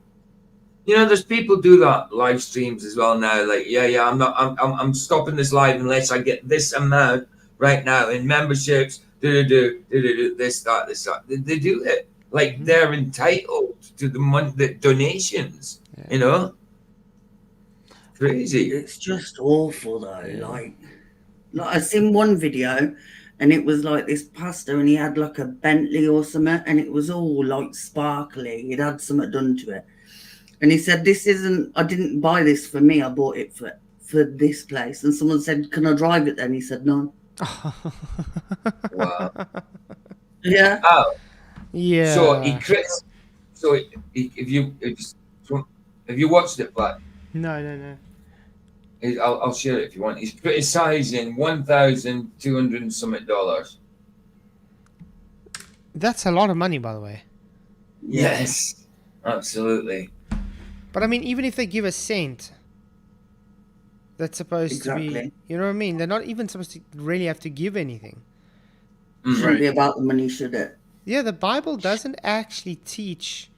Speaker 2: You know, there's people do that live streams as well now. Like, I'm stopping this live unless I get this amount right now in memberships. This, that. They do it like they're entitled to the money, the donations.
Speaker 1: Yeah.
Speaker 2: You know, crazy.
Speaker 5: It's just awful, though. Like I seen one video, and it was like this pastor, and he had like a Bentley or something, and it was all like sparkly. He'd had something done to it, and he said, I didn't buy this for me. I bought it for this place." And someone said, "Can I drive it then?" He said, "No."
Speaker 2: Wow.
Speaker 5: Yeah.
Speaker 2: Oh,
Speaker 1: Yeah.
Speaker 2: so he crits. So if you watched it, but
Speaker 1: No.
Speaker 2: I'll share it if you want. He's criticizing $1,200 and something.
Speaker 1: That's a lot of money, by the way.
Speaker 2: Yes, absolutely.
Speaker 1: But I mean, even if they give a cent, that's supposed to be,
Speaker 5: Exactly.
Speaker 1: you know what I mean? They're not even supposed to really have to give anything.
Speaker 5: Shouldn't be about the money, should it?
Speaker 1: Yeah, the Bible doesn't actually teach,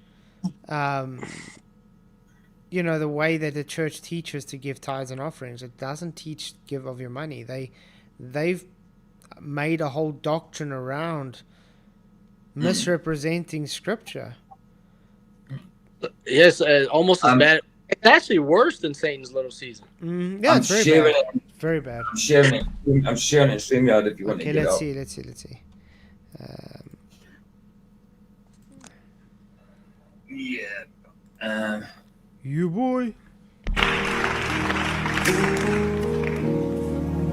Speaker 1: you know, the way that the church teaches to give tithes and offerings. It doesn't teach give of your money. They've made a whole doctrine around misrepresenting Scripture.
Speaker 3: Yes, almost as bad. It's actually worse than Satan's Little Season.
Speaker 1: Yeah,
Speaker 2: I'm
Speaker 1: it's very
Speaker 2: sharing
Speaker 1: bad.
Speaker 2: it.
Speaker 1: Very bad.
Speaker 2: I'm sharing it. I'm sharing it. StreamYard if you want
Speaker 1: Okay,
Speaker 2: to get
Speaker 1: let's
Speaker 2: it
Speaker 1: see. Let's see.
Speaker 2: Yeah.
Speaker 1: You boy.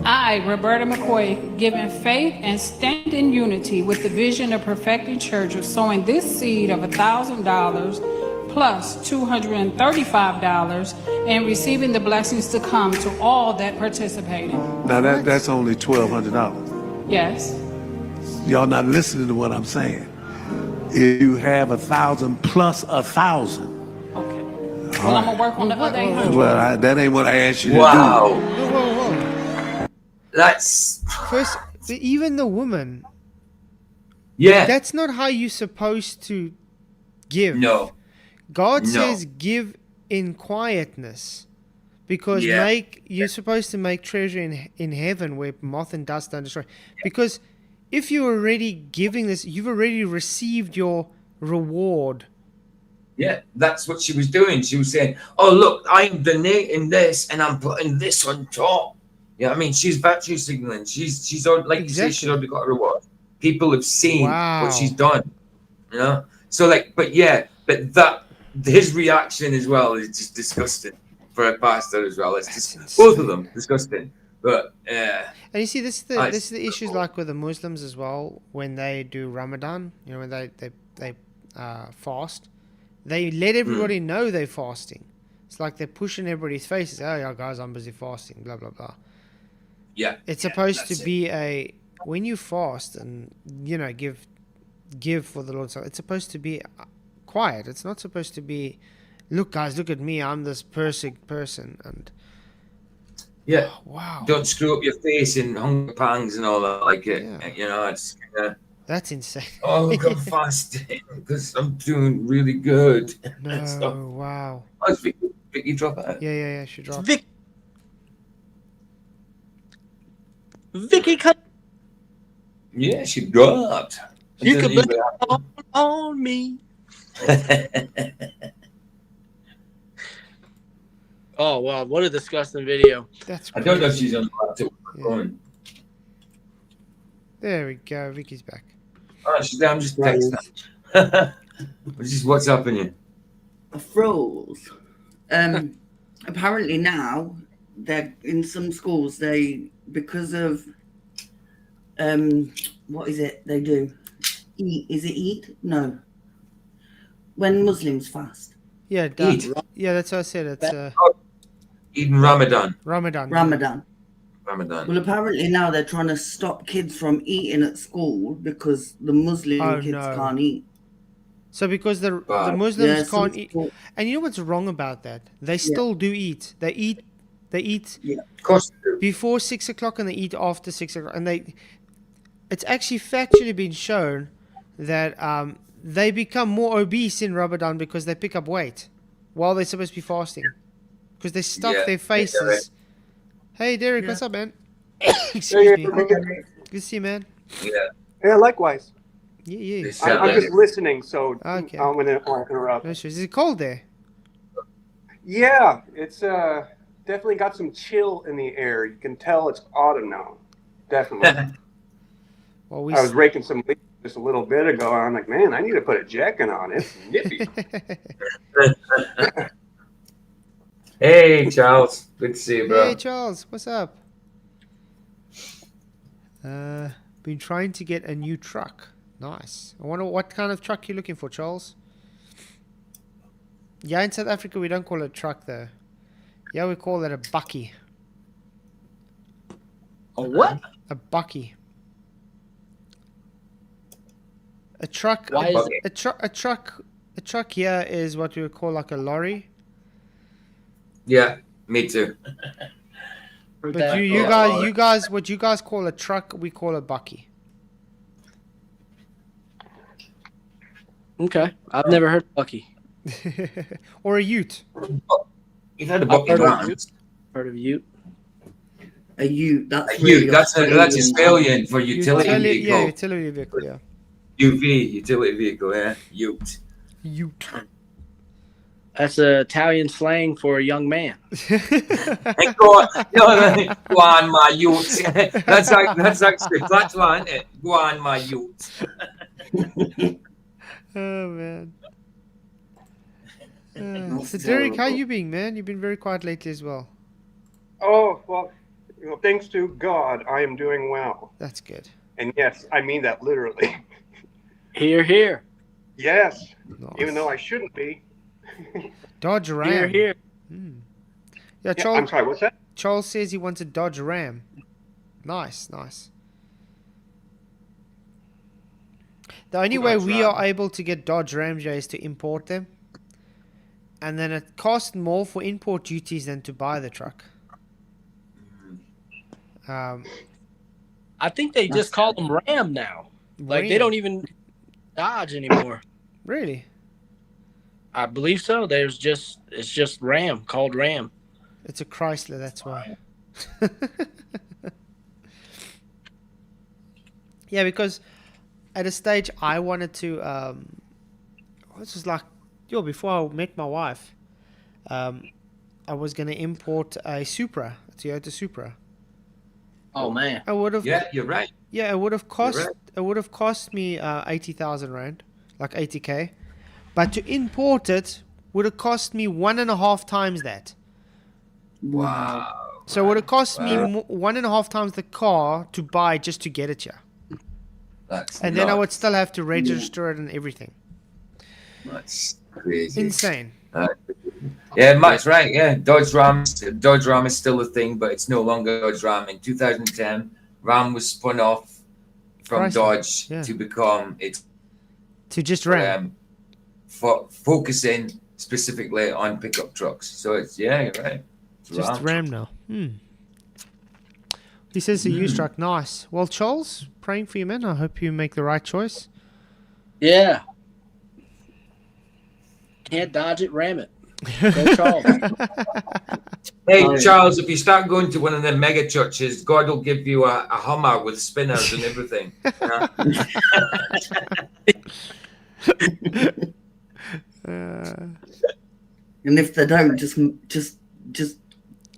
Speaker 6: I, Roberta McCoy, given faith and stand in unity with the vision of Perfecting Church of sowing this seed of $1,000 plus $235 and receiving the blessings to come to all that participated.
Speaker 7: Now that's only $1,200.
Speaker 6: Yes.
Speaker 7: Y'all not listening to what I'm saying. If you have 1,000 plus 1,000,
Speaker 6: Okay. Well, I'm gonna work on the other 800.
Speaker 7: well, that ain't what I asked you to
Speaker 2: Wow.
Speaker 1: Whoa.
Speaker 2: That's
Speaker 1: First, even the woman,
Speaker 2: yeah.
Speaker 1: that's not how you're supposed to give.
Speaker 2: No.
Speaker 1: God
Speaker 2: No.
Speaker 1: says give in quietness. because
Speaker 2: Yeah.
Speaker 1: you're supposed to make treasure in heaven where moth and dust don't destroy. Because if you're already giving this, you've already received your reward.
Speaker 2: Yeah, that's what she was doing. She was saying, "Oh, look, I'm donating this, and I'm putting this on top." Yeah, I mean, she's virtue signaling. She's already, like you say, she's
Speaker 1: Exactly.
Speaker 2: already got a reward. People have seen
Speaker 1: Wow.
Speaker 2: what she's done. You know, so like, but that his reaction as well is just disgusting for a pastor as well. It's
Speaker 1: That's
Speaker 2: just both of
Speaker 1: insane.
Speaker 2: them disgusting. But
Speaker 1: And you see, this
Speaker 2: I-
Speaker 1: is the issues like with the Muslims as well when they do Ramadan. You know, when they fast, they let everybody know they're fasting. It's like they're pushing everybody's faces. Oh yeah, guys, I'm busy fasting. Blah blah blah.
Speaker 2: yeah,
Speaker 1: It's
Speaker 2: yeah,
Speaker 1: supposed to
Speaker 2: that's it.
Speaker 1: be when you fast and give for the Lord. So it's supposed to be quiet. It's not supposed to be, look guys, look at me. I'm this perfect person. And
Speaker 2: Yeah.
Speaker 1: wow,
Speaker 2: Don't screw up your face in hunger pangs and all that. Like it,
Speaker 1: Yeah.
Speaker 2: you know, it's kind of,
Speaker 1: that's insane.
Speaker 2: oh, look, I'm fasting because I'm doing really good. and stuff.
Speaker 1: No, wow.
Speaker 2: Oh, it's Vicky, drop out.
Speaker 1: Yeah. She dropped.
Speaker 3: Vicky, cut
Speaker 2: Yeah, she dropped. It
Speaker 3: You
Speaker 2: doesn't
Speaker 3: could
Speaker 2: even happen.
Speaker 3: on me. Oh wow, what a disgusting video.
Speaker 1: That's
Speaker 2: I don't know if
Speaker 1: crazy.
Speaker 2: she's on the laptop.
Speaker 1: Yeah.
Speaker 2: Going.
Speaker 1: There we go. Vicky's back.
Speaker 2: Oh, she's there. I'm just texting. It's just what's up in you.
Speaker 5: froze. Apparently now, they're in some schools, because of what is it they do? Eid? No. When Muslims fast.
Speaker 1: Yeah,
Speaker 2: Eid.
Speaker 1: yeah, that's what I said. It's
Speaker 2: Eating Ramadan.
Speaker 1: Ramadan.
Speaker 5: Ramadan.
Speaker 2: Ramadan.
Speaker 5: Well, apparently now they're trying to stop kids from eating at school because the Muslim
Speaker 1: Oh,
Speaker 5: kids
Speaker 1: no.
Speaker 5: can't eat.
Speaker 1: So because the
Speaker 2: Wow.
Speaker 1: Muslims
Speaker 5: some
Speaker 1: can't eat,
Speaker 5: school-
Speaker 1: and you know what's wrong about that? They still do eat. They eat
Speaker 2: Of course they do.
Speaker 1: before 6 o'clock and they eat after 6 o'clock. And it's actually factually been shown that they become more obese in Ramadan because they pick up weight while they're supposed to be fasting because they stuff
Speaker 2: Yeah,
Speaker 1: their
Speaker 2: yeah, right.
Speaker 1: faces. Hey Derek, what's up, man? Excuse me. Good to see you, man.
Speaker 2: Yeah.
Speaker 8: Yeah, likewise.
Speaker 1: Yeah.
Speaker 2: They
Speaker 8: I'm
Speaker 2: sound
Speaker 8: just listening, so
Speaker 1: Okay.
Speaker 8: I'm going to interrupt.
Speaker 1: No stress. Is it cold there?
Speaker 8: Yeah, it's definitely got some chill in the air. You can tell it's autumn now. Definitely.
Speaker 1: Well, we
Speaker 8: I was raking some leaves just a little bit ago, and I'm like, man, I need to put a jacket on. It's nippy.
Speaker 2: Hey, Charles. Good to see you, bro.
Speaker 1: Hey Charles, what's up? Been trying to get a new truck. Nice. I wonder what kind of truck you're looking for, Charles. Yeah, in South Africa we don't call it a truck though. Yeah, we call it a bucky.
Speaker 3: A what?
Speaker 1: A bucky. A truck.
Speaker 3: Why is it?
Speaker 1: A truck here is what we would call like a lorry.
Speaker 2: Yeah, me too.
Speaker 1: But
Speaker 3: that?
Speaker 1: you guys, what you guys call a truck, we call a bucky.
Speaker 3: Okay, I've never heard of Bucky.
Speaker 1: Or a ute.
Speaker 2: You've had a
Speaker 3: I've
Speaker 2: bucket
Speaker 3: heard of
Speaker 2: van.
Speaker 3: Ute. Heard of Ute?
Speaker 5: A ute. That's
Speaker 2: A
Speaker 5: really
Speaker 2: ute. That's Australian for utility vehicle.
Speaker 1: Yeah, utility vehicle, yeah.
Speaker 2: UV, utility vehicle, yeah. Ute.
Speaker 1: Ute.
Speaker 3: That's Italian slang for a young man.
Speaker 2: Hey, go on, my ute. that's actually patois, isn't it? Go on, my ute.
Speaker 1: Oh man.
Speaker 5: That's
Speaker 1: So Derek, how
Speaker 5: terrible.
Speaker 1: you been, man? You've been very quiet lately as well.
Speaker 8: Oh, well, thanks to God, I am doing well.
Speaker 1: That's good.
Speaker 8: And yes, I mean that literally.
Speaker 3: Here, here.
Speaker 8: Yes,
Speaker 1: Nice.
Speaker 8: even though I shouldn't be.
Speaker 1: Dodge Ram.
Speaker 3: Here, here.
Speaker 1: Yeah,
Speaker 8: Yeah,
Speaker 1: Charles,
Speaker 8: I'm sorry, what's that?
Speaker 1: Charles says he wants a Dodge Ram. Nice. The only way
Speaker 2: Dodge
Speaker 1: we
Speaker 2: Ram.
Speaker 1: are able to get Dodge Rams is to import them. And then it costs more for import duties than to buy the truck.
Speaker 3: I think they just call them Ram now. Like they
Speaker 1: Ram.
Speaker 3: don't even Dodge anymore.
Speaker 1: Really?
Speaker 3: I believe so. It's just Ram, called Ram.
Speaker 1: It's a Chrysler, that's why. Yeah, because at a stage I wanted to. This was like, before I met my wife, I was going to import a Supra, a Toyota Supra.
Speaker 3: Oh man.
Speaker 1: I would have.
Speaker 2: Yeah, you're right.
Speaker 1: Yeah, it would have cost.
Speaker 2: right.
Speaker 1: It would have cost me 80,000 rand, like 80k, but to import it would have cost me 1.5 times that.
Speaker 2: Wow.
Speaker 1: So it would have cost me 1.5 times the car to buy just to get it here,
Speaker 2: That's
Speaker 1: and then I would
Speaker 2: nuts.
Speaker 1: still have to register it and everything.
Speaker 2: That's crazy.
Speaker 1: Insane.
Speaker 2: Yeah, Matt's right. Yeah, Dodge Ram is still a thing, but it's no longer Dodge Ram. In 2010, Ram was spun off from
Speaker 1: Chrysler,
Speaker 2: Dodge
Speaker 1: yeah.
Speaker 2: to become it's
Speaker 1: To just Ram.
Speaker 2: focusing specifically on pickup trucks. So it's you're right. It's
Speaker 1: Just Ram now. He says the used truck. Nice. Well, Charles, praying for you, man. I hope you make the right choice.
Speaker 3: Yeah. Can't dodge it, ram it. Go Charles.
Speaker 2: Hey, Charles, if you start going to one of the mega churches, God will give you a Hummer with spinners and everything.
Speaker 5: And if they don't, just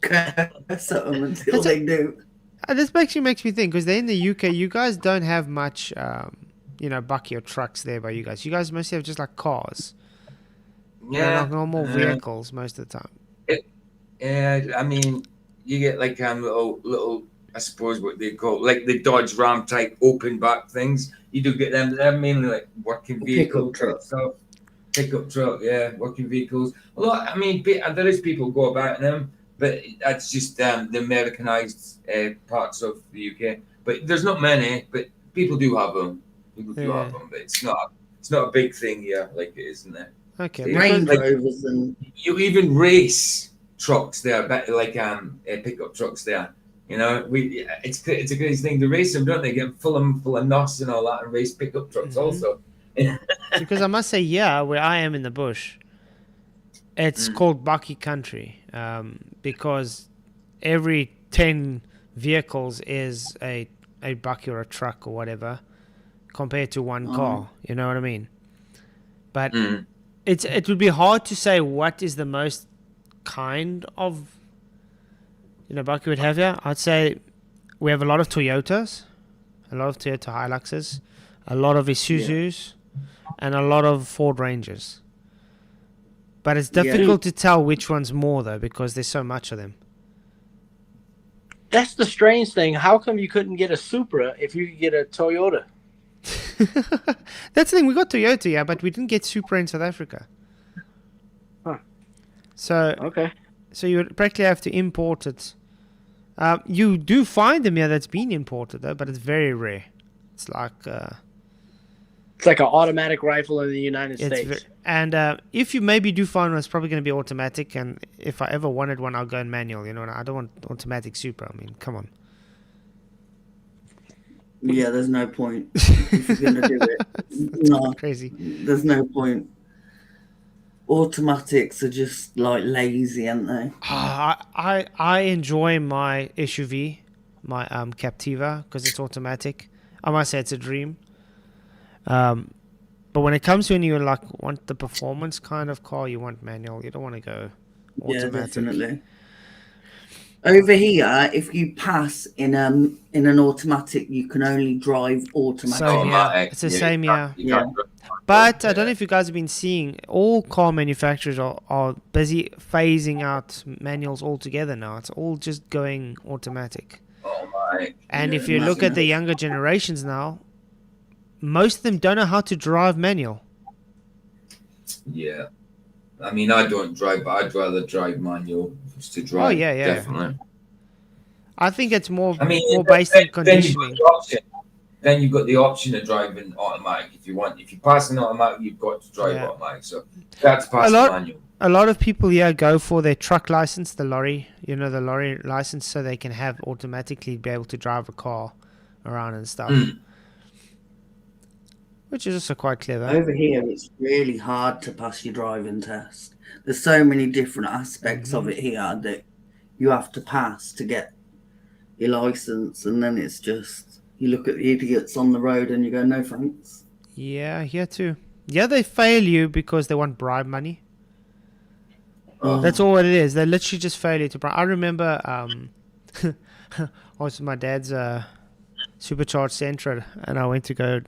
Speaker 5: curse at them until they do.
Speaker 1: This actually makes me think, because they're in the UK, you guys don't have much, bucky or trucks there by you guys. You guys mostly have just like cars.
Speaker 2: Yeah,
Speaker 1: Like normal vehicles most of the time.
Speaker 2: Yeah, I mean, you get like little, I suppose what they call like the Dodge Ram type open back things. You do get them. They're mainly like working vehicles. Pickup truck, yeah, working vehicles. A lot. I mean, there is people go about in them, but that's just the Americanized parts of the UK. But there's not many. But people do have them. People do have them, but it's not a big thing here like it is in there.
Speaker 1: Okay.
Speaker 5: Range
Speaker 2: Like,
Speaker 5: Rovers and
Speaker 2: you even race trucks there, like pickup trucks there. You know, it's a crazy thing to race them, don't they? Get full of nos and all that, and race pickup trucks also.
Speaker 1: Because I must say, where I am in the bush, it's called Bucky Country, because every 10 vehicles is a bucky or a truck or whatever, compared to one car. You know what I mean? But it would be hard to say what is the most kind of bucky would have here. I'd say we have a lot of Toyotas, a lot of Toyota Hiluxes, a lot of Isuzus, and a lot of Ford Rangers. But it's difficult to tell which one's more, though, because there's so much of them.
Speaker 3: That's the strange thing. How come you couldn't get a Supra if you could get a Toyota?
Speaker 1: That's the thing. We got Toyota, but we didn't get Supra in South Africa.
Speaker 3: Huh.
Speaker 1: So
Speaker 3: Okay.
Speaker 1: So you would practically have to import it. You do find them here that's been imported, though, but it's very rare. It's like...
Speaker 3: It's like an automatic rifle in the United States.
Speaker 1: If you maybe do find one, it's probably going to be automatic. And if I ever wanted one, I'll go in manual. You know, I don't want automatic Supra. I mean, come on.
Speaker 5: yeah, there's no point if you're gonna do it. No,
Speaker 1: Crazy.
Speaker 5: there's no point. Automatics are just like lazy, aren't they?
Speaker 1: I enjoy my SUV, my Captiva, because it's automatic. I must say it's a dream. But when it comes to when you want the performance kind of car, you want manual. You don't want to go automatic.
Speaker 5: Yeah, definitely. Over here, if you pass in an automatic, you can only drive automatic.
Speaker 1: Same here. It's the same here. But I don't know if you guys have been seeing, all car manufacturers are busy phasing out manuals altogether now. It's all just going automatic.
Speaker 2: Oh my!
Speaker 1: And if you look at the younger generations now, most of them don't know how to drive manual.
Speaker 2: Yeah, I mean, I don't drive, but I'd rather drive manual just to drive.
Speaker 1: Oh, yeah.
Speaker 2: Definitely.
Speaker 1: I think it's more
Speaker 2: more
Speaker 1: based on conditioning.
Speaker 2: Then you've got the option of driving automatic if you want. If you pass an automatic, you've got to drive automatic. So that's pass the manual.
Speaker 1: A lot of people here go for their truck license, the lorry license, so they can have automatically be able to drive a car around and stuff. Which is also quite clever.
Speaker 5: Over here, it's really hard to pass your driving test. There's so many different aspects of it here that you have to pass to get your license, and then it's just you look at the idiots on the road and you go, no thanks.
Speaker 1: Yeah, here too. Yeah, they fail you because they want bribe money.
Speaker 5: Oh.
Speaker 1: That's all it is. They literally just fail you to bribe. I remember I was with my dad's supercharged Sentra, and I went to go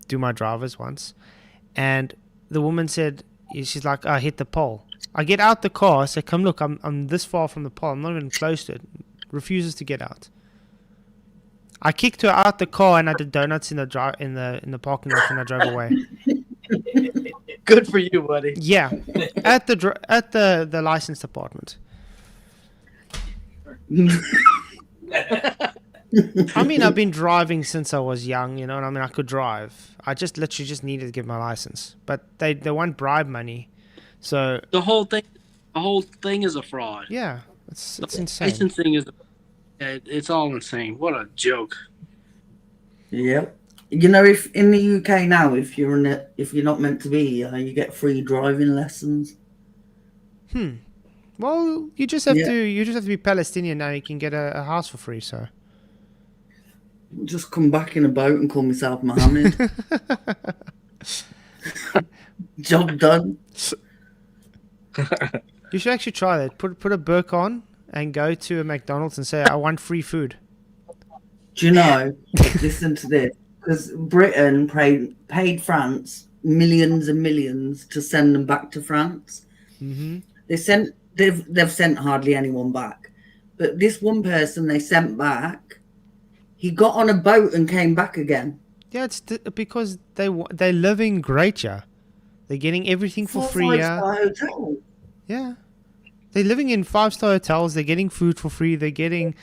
Speaker 1: do my drivers once, and the woman said, she's like, I hit the pole. I get out the car, I say, come look, I'm this far from the pole, I'm not even close to it. Refuses to get out. I kicked her out the car, and I did donuts in the parking lot, and I drove away.
Speaker 3: Good for you, buddy.
Speaker 1: Yeah, at the license department. I mean, I've been driving since I was young, you know, and I mean, I could drive. I just literally just needed to get my license, but they want bribe money, so
Speaker 3: The whole thing is a fraud.
Speaker 1: yeah, it's
Speaker 3: The
Speaker 1: insane.
Speaker 3: licensing is, it's all insane. What a joke.
Speaker 5: Yep. You know, if in the UK now, if you're not meant to be, you get free driving lessons.
Speaker 1: Well, you just have
Speaker 5: Yeah.
Speaker 1: to be Palestinian now. You can get a house for free. So
Speaker 5: Just come back in a boat and call myself Mohammed. Job done.
Speaker 1: you should actually try that. Put a burqa on and go to a McDonald's and say, I want free food.
Speaker 5: Do you know? Listen to this. Because Britain paid France millions and millions to send them back to France.
Speaker 1: Mm-hmm.
Speaker 5: They've sent hardly anyone back, but this one person they sent back, he got on a boat and came back again.
Speaker 1: Yeah, it's because they're living great, yeah. They're getting everything for free, yeah.
Speaker 5: 5-star hotel.
Speaker 1: Yeah, they're living in 5-star hotels. They're getting food for free. They're getting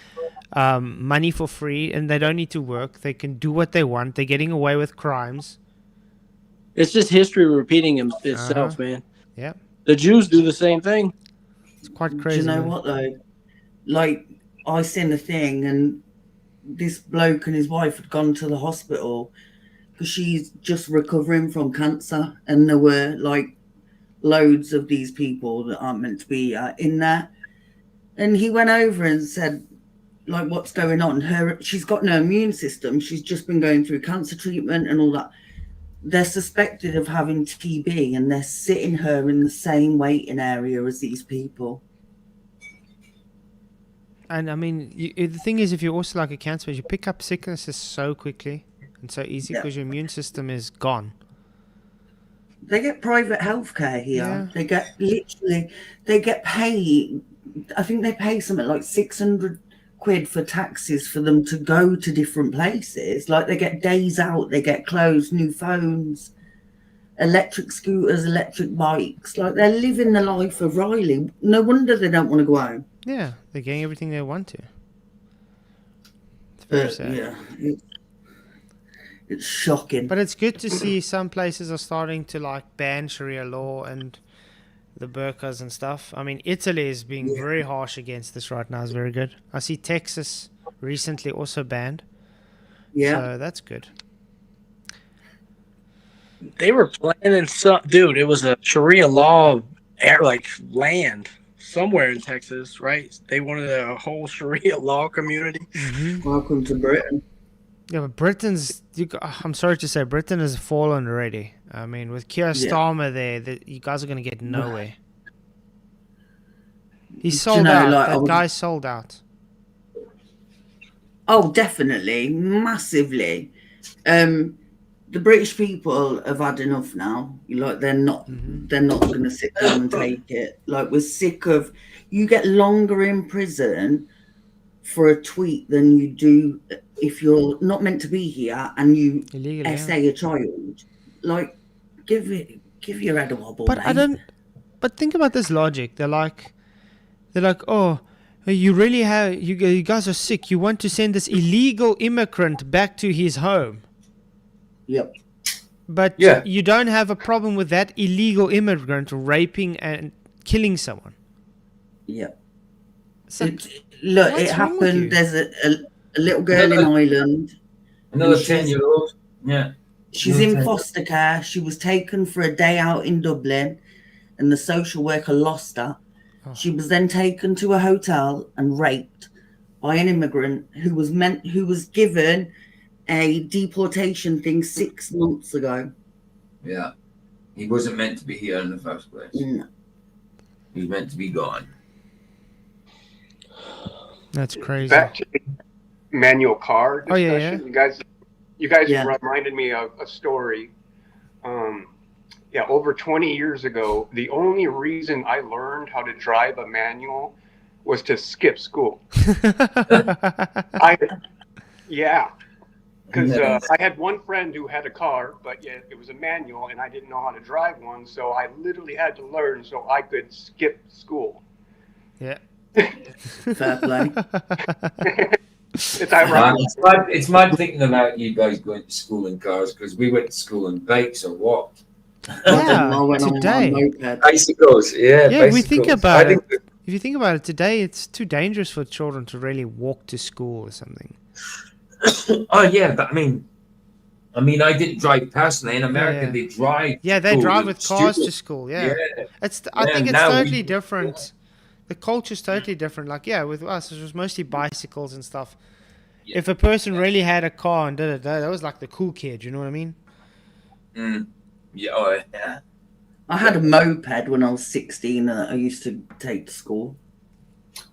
Speaker 1: money for free, and they don't need to work. They can do what they want. They're getting away with crimes.
Speaker 3: It's just history repeating itself, man.
Speaker 1: Yeah,
Speaker 3: The Jews do the same thing.
Speaker 1: it's quite
Speaker 5: Do
Speaker 1: crazy.
Speaker 5: you know
Speaker 1: man.
Speaker 5: what though? Like, I seen a thing, and this bloke and his wife had gone to the hospital because she's just recovering from cancer, and there were like loads of these people that aren't meant to be in there. And he went over and said, like, what's going on? She's got no immune system. She's just been going through cancer treatment and all that. They're suspected of having TB, and they're sitting her in the same waiting area as these people.
Speaker 1: And I mean, the thing is, if you're also like a cancer patient, you pick up sicknesses so quickly and so easy because your immune system is gone.
Speaker 5: They get private healthcare here.
Speaker 1: Yeah.
Speaker 5: They get paid. I think they pay something like 600 quid for taxis for them to go to different places. Like, they get days out, they get clothes, new phones, electric scooters, electric bikes. Like, they're living the life of Riley. No wonder they don't want to go home.
Speaker 1: Yeah, they're getting everything they want to. It's very
Speaker 5: But
Speaker 1: sad.
Speaker 5: yeah, it's shocking.
Speaker 1: But it's good to see some places are starting to like ban Sharia law and the burqas and stuff. I mean, Italy is being very harsh against this right now. It's very good. I see Texas recently also banned.
Speaker 5: Yeah.
Speaker 1: So that's good.
Speaker 3: They were planning dude, it was a Sharia law like land somewhere in Texas, right? They wanted a whole Sharia law community.
Speaker 5: Welcome to Britain.
Speaker 1: Yeah, but Britain's... I'm sorry to say, Britain has fallen already. I mean, with Keir Starmer there, you guys are going to get nowhere. He's sold out. That guy's sold out.
Speaker 5: Oh, definitely. Massively. The British people have had enough now. Like, they're not going to sit down and take it. Like, we're sick of... You get longer in prison for a tweet than you do if you're not meant to be here and you essay a child. Like, give your head a wobble.
Speaker 1: But
Speaker 5: mate.
Speaker 1: But think about this logic. They're like, oh, you really have... You guys are sick. You want to send this illegal immigrant back to his home.
Speaker 5: Yep.
Speaker 1: But you don't have a problem with that illegal immigrant raping and killing someone.
Speaker 5: Yep.
Speaker 1: So,
Speaker 5: look, it happened. There's a little girl in Ireland.
Speaker 2: Another 10-year-old. Yeah.
Speaker 5: She's in foster care. She was taken for a day out in Dublin, and the social worker lost her. She was then taken to a hotel and raped by an immigrant who was given a deportation thing 6 months ago.
Speaker 2: Yeah. He wasn't meant to be here in the first place.
Speaker 5: No.
Speaker 2: He was meant to be gone.
Speaker 1: That's crazy.
Speaker 8: Back to the manual car
Speaker 1: Oh,
Speaker 8: discussion.
Speaker 1: yeah.
Speaker 8: You guys
Speaker 5: Yeah.
Speaker 8: reminded me of a story. Over 20 years ago, the only reason I learned how to drive a manual was to skip school. Because I had one friend who had a car, but yet it was a manual, and I didn't know how to drive one, so I literally had to learn so I could skip school.
Speaker 1: Yeah.
Speaker 5: Fair play.
Speaker 8: It's ironic.
Speaker 2: It's mad thinking about you guys going to school in cars, because we went to school in bikes or what?
Speaker 1: Yeah,
Speaker 5: I went on
Speaker 1: today.
Speaker 5: my moped.
Speaker 2: Bicycles, yeah.
Speaker 1: Yeah, we think
Speaker 2: bicycles.
Speaker 1: about
Speaker 2: I think
Speaker 1: it. If you think about it, today it's too dangerous for children to really walk to school or something.
Speaker 2: Oh yeah, but I mean, I didn't drive personally. In America,
Speaker 1: Yeah.
Speaker 2: they drive.
Speaker 1: Yeah, they
Speaker 2: school
Speaker 1: drive with cars
Speaker 2: students.
Speaker 1: to school. Yeah,
Speaker 2: Yeah.
Speaker 1: I
Speaker 2: Yeah,
Speaker 1: think it's
Speaker 2: now we-
Speaker 1: totally different. The culture's totally different. Like, yeah, with us, it was mostly bicycles and stuff.
Speaker 2: Yeah.
Speaker 1: If a person really had a car and did it, that was like the cool kid. You know what I mean?
Speaker 2: Yeah, oh, yeah.
Speaker 5: I had a moped when I was 16 that I used to take to school.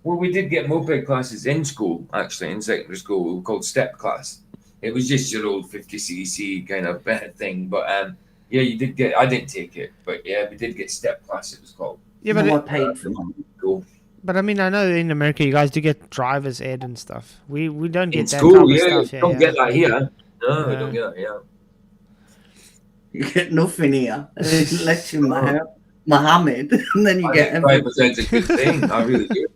Speaker 2: Well, we did get moped classes in school, actually, in secondary school. We were called step class. It was just your old 50cc kind of thing. But yeah, you did get. I didn't take it, but yeah, we did get step class. It was called.
Speaker 1: Yeah, but
Speaker 5: No, I paid for mine.
Speaker 2: Cool.
Speaker 1: but I mean, I know in America you guys do get driver's ed and stuff. We don't get
Speaker 2: In
Speaker 1: that
Speaker 2: school,
Speaker 1: type
Speaker 2: yeah,
Speaker 1: of stuff.
Speaker 2: you don't get that here. No, we
Speaker 1: Yeah.
Speaker 2: don't get that. Yeah.
Speaker 5: You get nothing here unless you're Mohammed, and then you get everything.
Speaker 2: driver's ed's a good thing. I really do.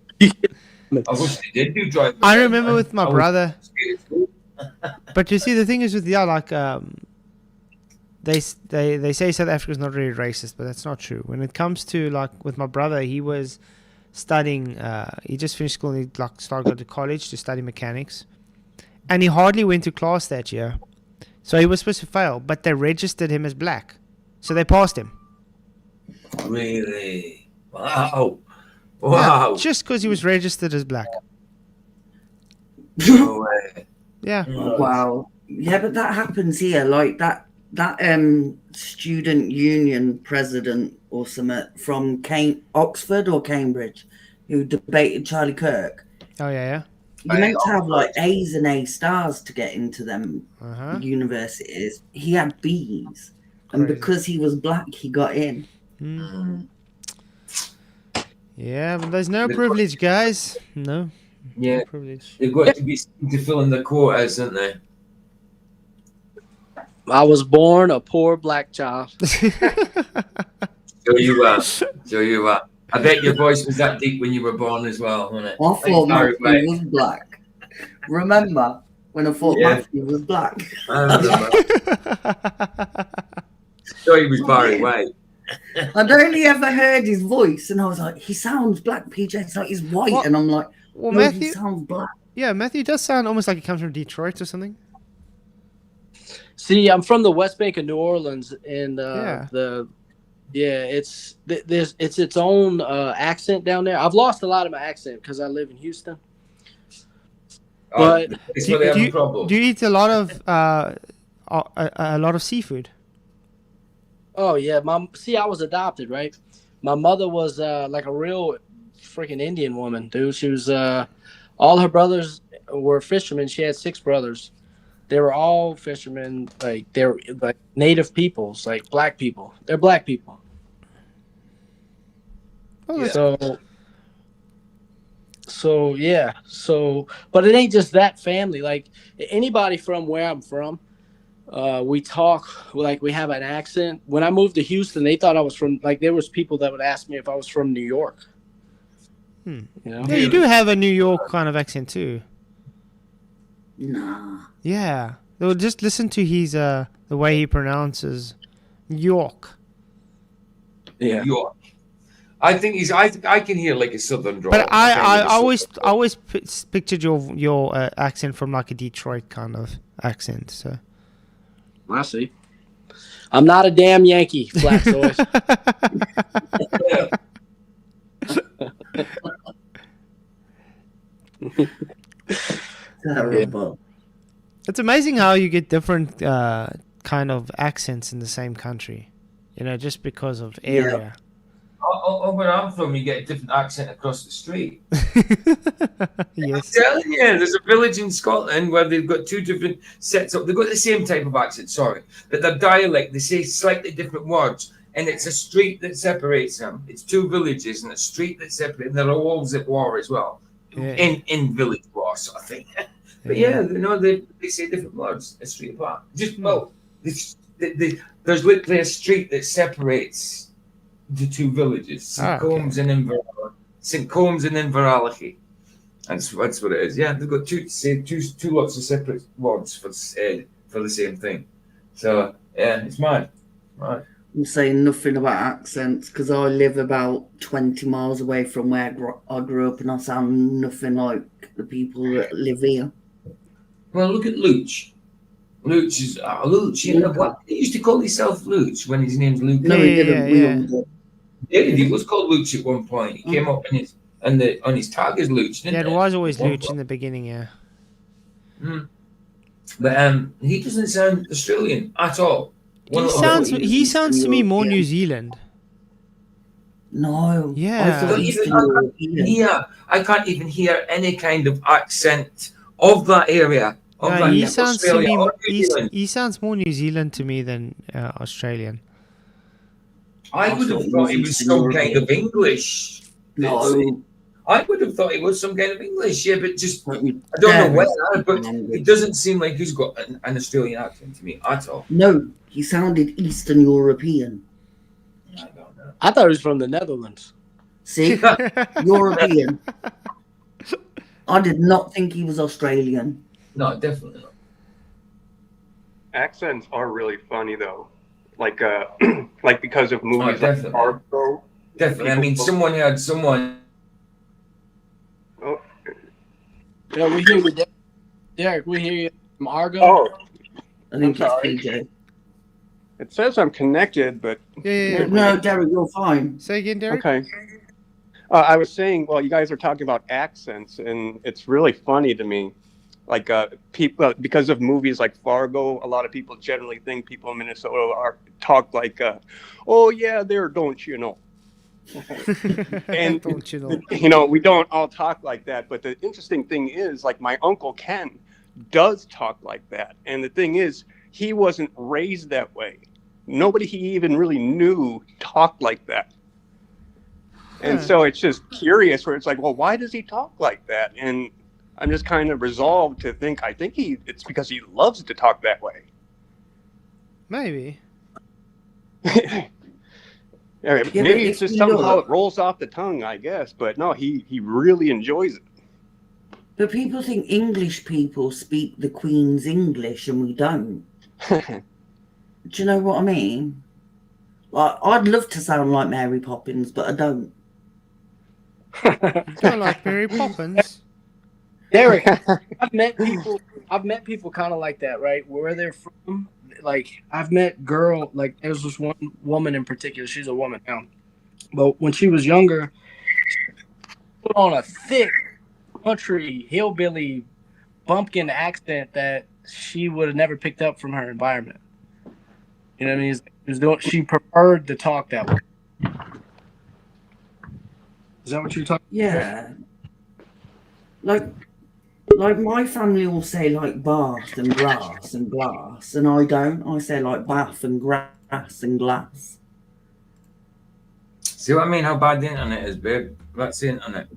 Speaker 2: I wish they did do driver's
Speaker 1: I
Speaker 2: ed,
Speaker 1: remember
Speaker 2: man.
Speaker 1: with my
Speaker 2: I was
Speaker 1: brother.
Speaker 2: scared of school.
Speaker 1: But you see, the thing is with they say South Africa is not really racist, but that's not true. When it comes to like with my brother, he was studying. He just finished school. And he started going to college to study mechanics, and he hardly went to class that year. So he was supposed to fail, but they registered him as black, so they passed him.
Speaker 2: Really? Wow.
Speaker 1: Yeah,
Speaker 2: Wow.
Speaker 1: just because he was registered as black.
Speaker 2: No way.
Speaker 1: Yeah.
Speaker 5: Wow. Yeah, but that happens here. Like that student union president or something from Oxford or Cambridge who debated Charlie Kirk.
Speaker 1: Oh yeah,
Speaker 5: You're meant to have like A's and A stars to get into them
Speaker 1: yeah. Uh-huh.
Speaker 5: universities. He had B's. And
Speaker 1: Crazy.
Speaker 5: because he was black, he got in.
Speaker 1: Mm. Yeah, but there's no privilege, guys. No.
Speaker 2: Yeah.
Speaker 1: No privilege.
Speaker 2: They've got to be to fill in the quotas, haven't they?
Speaker 3: I was born a poor black child.
Speaker 2: So you were. So you were. I bet your voice was that deep when you were born as well, wasn't it?
Speaker 5: I thought
Speaker 2: Barry
Speaker 5: Matthew
Speaker 2: White.
Speaker 5: was black. Remember when I thought
Speaker 2: Yeah.
Speaker 5: Matthew was black?
Speaker 2: I remember. So he was Barry White.
Speaker 5: I'd only ever heard his voice, and I was like, he sounds black, PJ. It's like he's white.
Speaker 1: What?
Speaker 5: And I'm like,
Speaker 1: Well,
Speaker 5: no, he
Speaker 1: Matthew.
Speaker 5: sounds black.
Speaker 1: Yeah, Matthew does sound almost like he comes from Detroit or something.
Speaker 3: See, I'm from the West Bank of New Orleans, and
Speaker 1: Yeah.
Speaker 3: it's its own accent down there. I've lost a lot of my accent because I live in Houston. But
Speaker 2: It's where they have a problem.
Speaker 1: Do you eat a lot of seafood?
Speaker 3: Oh yeah, I was adopted, right? My mother was like a real freaking Indian woman, dude. She was all her brothers were fishermen. She had 6 brothers. They were all fishermen, like they're like native peoples, like black people. They're black people.
Speaker 1: Oh, that's
Speaker 3: But it ain't just that family. Like anybody from where I'm from, we talk like we have an accent. When I moved to Houston, they thought I was from, like, there was people that would ask me if I was from New York. You know?
Speaker 1: Yeah, you do have a New York kind of accent too.
Speaker 5: Nah.
Speaker 1: Yeah. Well, just listen to his the way he pronounces York.
Speaker 3: Yeah.
Speaker 2: York. I think he's. I can hear like a southern drawl.
Speaker 1: But I
Speaker 2: kind of a
Speaker 1: always pictured your accent from like a Detroit kind of accent. So
Speaker 3: I see. I'm not a damn Yankee, Flat Soy.
Speaker 2: southern-
Speaker 5: Terrible.
Speaker 1: It's amazing how you get different kind of accents in the same country. You know, just because of area.
Speaker 2: Where I'm from, you get a different accent across the street.
Speaker 1: Yes.
Speaker 2: I'm telling you, there's a village in Scotland where they've got two different sets of. They've got the same type of accent, sorry, but their dialect, they say slightly different words, and it's a street that separates them. It's two villages and a street that separates. There are walls at war as well,
Speaker 1: Yeah.
Speaker 2: in village war sort of thing. But yeah, you know, they say different words a street apart. Just there's literally a street that separates the two villages, St. Combs and Inverallie. St. Combs and Inverallie. That's what it is. Yeah, they've got two lots of separate words for the same thing. So yeah, it's mad. Right.
Speaker 5: I'm saying nothing about accents because I live about 20 miles away from where I grew up, and I sound nothing like the people that live here.
Speaker 2: Well, look at Luch. Luch is Luch. You know what? He used to call himself Luch when his name's Luke.
Speaker 5: No, he didn't.
Speaker 2: Yeah, he was called Luch at one point. He came up on his tag as Luch, didn't
Speaker 1: Yeah, it was always Luch in the beginning, yeah.
Speaker 2: But he doesn't sound Australian at all.
Speaker 1: He sounds to me more New Zealand.
Speaker 5: No.
Speaker 1: Yeah.
Speaker 2: I can't even hear any kind of accent of that area.
Speaker 1: No, he sounds to me. He sounds more New Zealand to me than Australian.
Speaker 2: I would have thought he was some kind of English.
Speaker 5: No.
Speaker 2: I would have thought he was some kind of English, yeah, but just I don't know where. But it doesn't seem like he's got an Australian accent to me at all.
Speaker 5: No, he sounded Eastern European.
Speaker 2: I don't know.
Speaker 3: I thought he was from the Netherlands.
Speaker 5: See, European. I did not think he was Australian.
Speaker 2: No, definitely not.
Speaker 8: Accents are really funny though, like like because of movies like
Speaker 2: definitely.
Speaker 8: Fargo.
Speaker 2: Definitely. I mean, someone had someone.
Speaker 8: Oh,
Speaker 3: Yeah, we hear you, Derek. We hear you from Argo.
Speaker 8: oh,
Speaker 5: I think
Speaker 8: I'm
Speaker 5: it's
Speaker 8: sorry.
Speaker 5: PJ.
Speaker 8: It says I'm connected, but
Speaker 1: Yeah.
Speaker 5: No, Derek, you're fine.
Speaker 1: Say again, Derek.
Speaker 8: okay. I was saying, well, you guys are talking about accents, and it's really funny to me. Like people, because of movies like Fargo, a lot of people generally think people in Minnesota talk like, "Oh yeah, there, don't you know?" And
Speaker 1: Don't you know?
Speaker 8: you know, we don't all talk like that. But the interesting thing is, like my Uncle Ken does talk like that, and the thing is, he wasn't raised that way. Nobody he even really knew talked like that. And so it's just curious where it's like, well, why does he talk like that? And I'm just kind of resolved to think, I think it's because he loves to talk that way.
Speaker 1: Maybe.
Speaker 8: Maybe it's just somehow it rolls off the tongue, I guess. But no, he really enjoys it.
Speaker 5: But people think English people speak the Queen's English and we don't. Do you know what I mean? Like, I'd love to sound like Mary Poppins, but I don't.
Speaker 1: Kind of like Mary Poppins.
Speaker 3: Derek, I've met people kind of like that, right? Where they're from. Like, I've met like there's this one woman in particular. She's a woman now, but when she was younger, she put on a thick country hillbilly bumpkin accent that she would have never picked up from her environment. You know what I mean? She preferred to talk that way. Is that what you're talking?
Speaker 5: Yeah. Like my family will say like bath and glass and glass, and I don't. I say like bath and grass and glass.
Speaker 2: See what I mean? How bad the internet is, babe? That's the internet.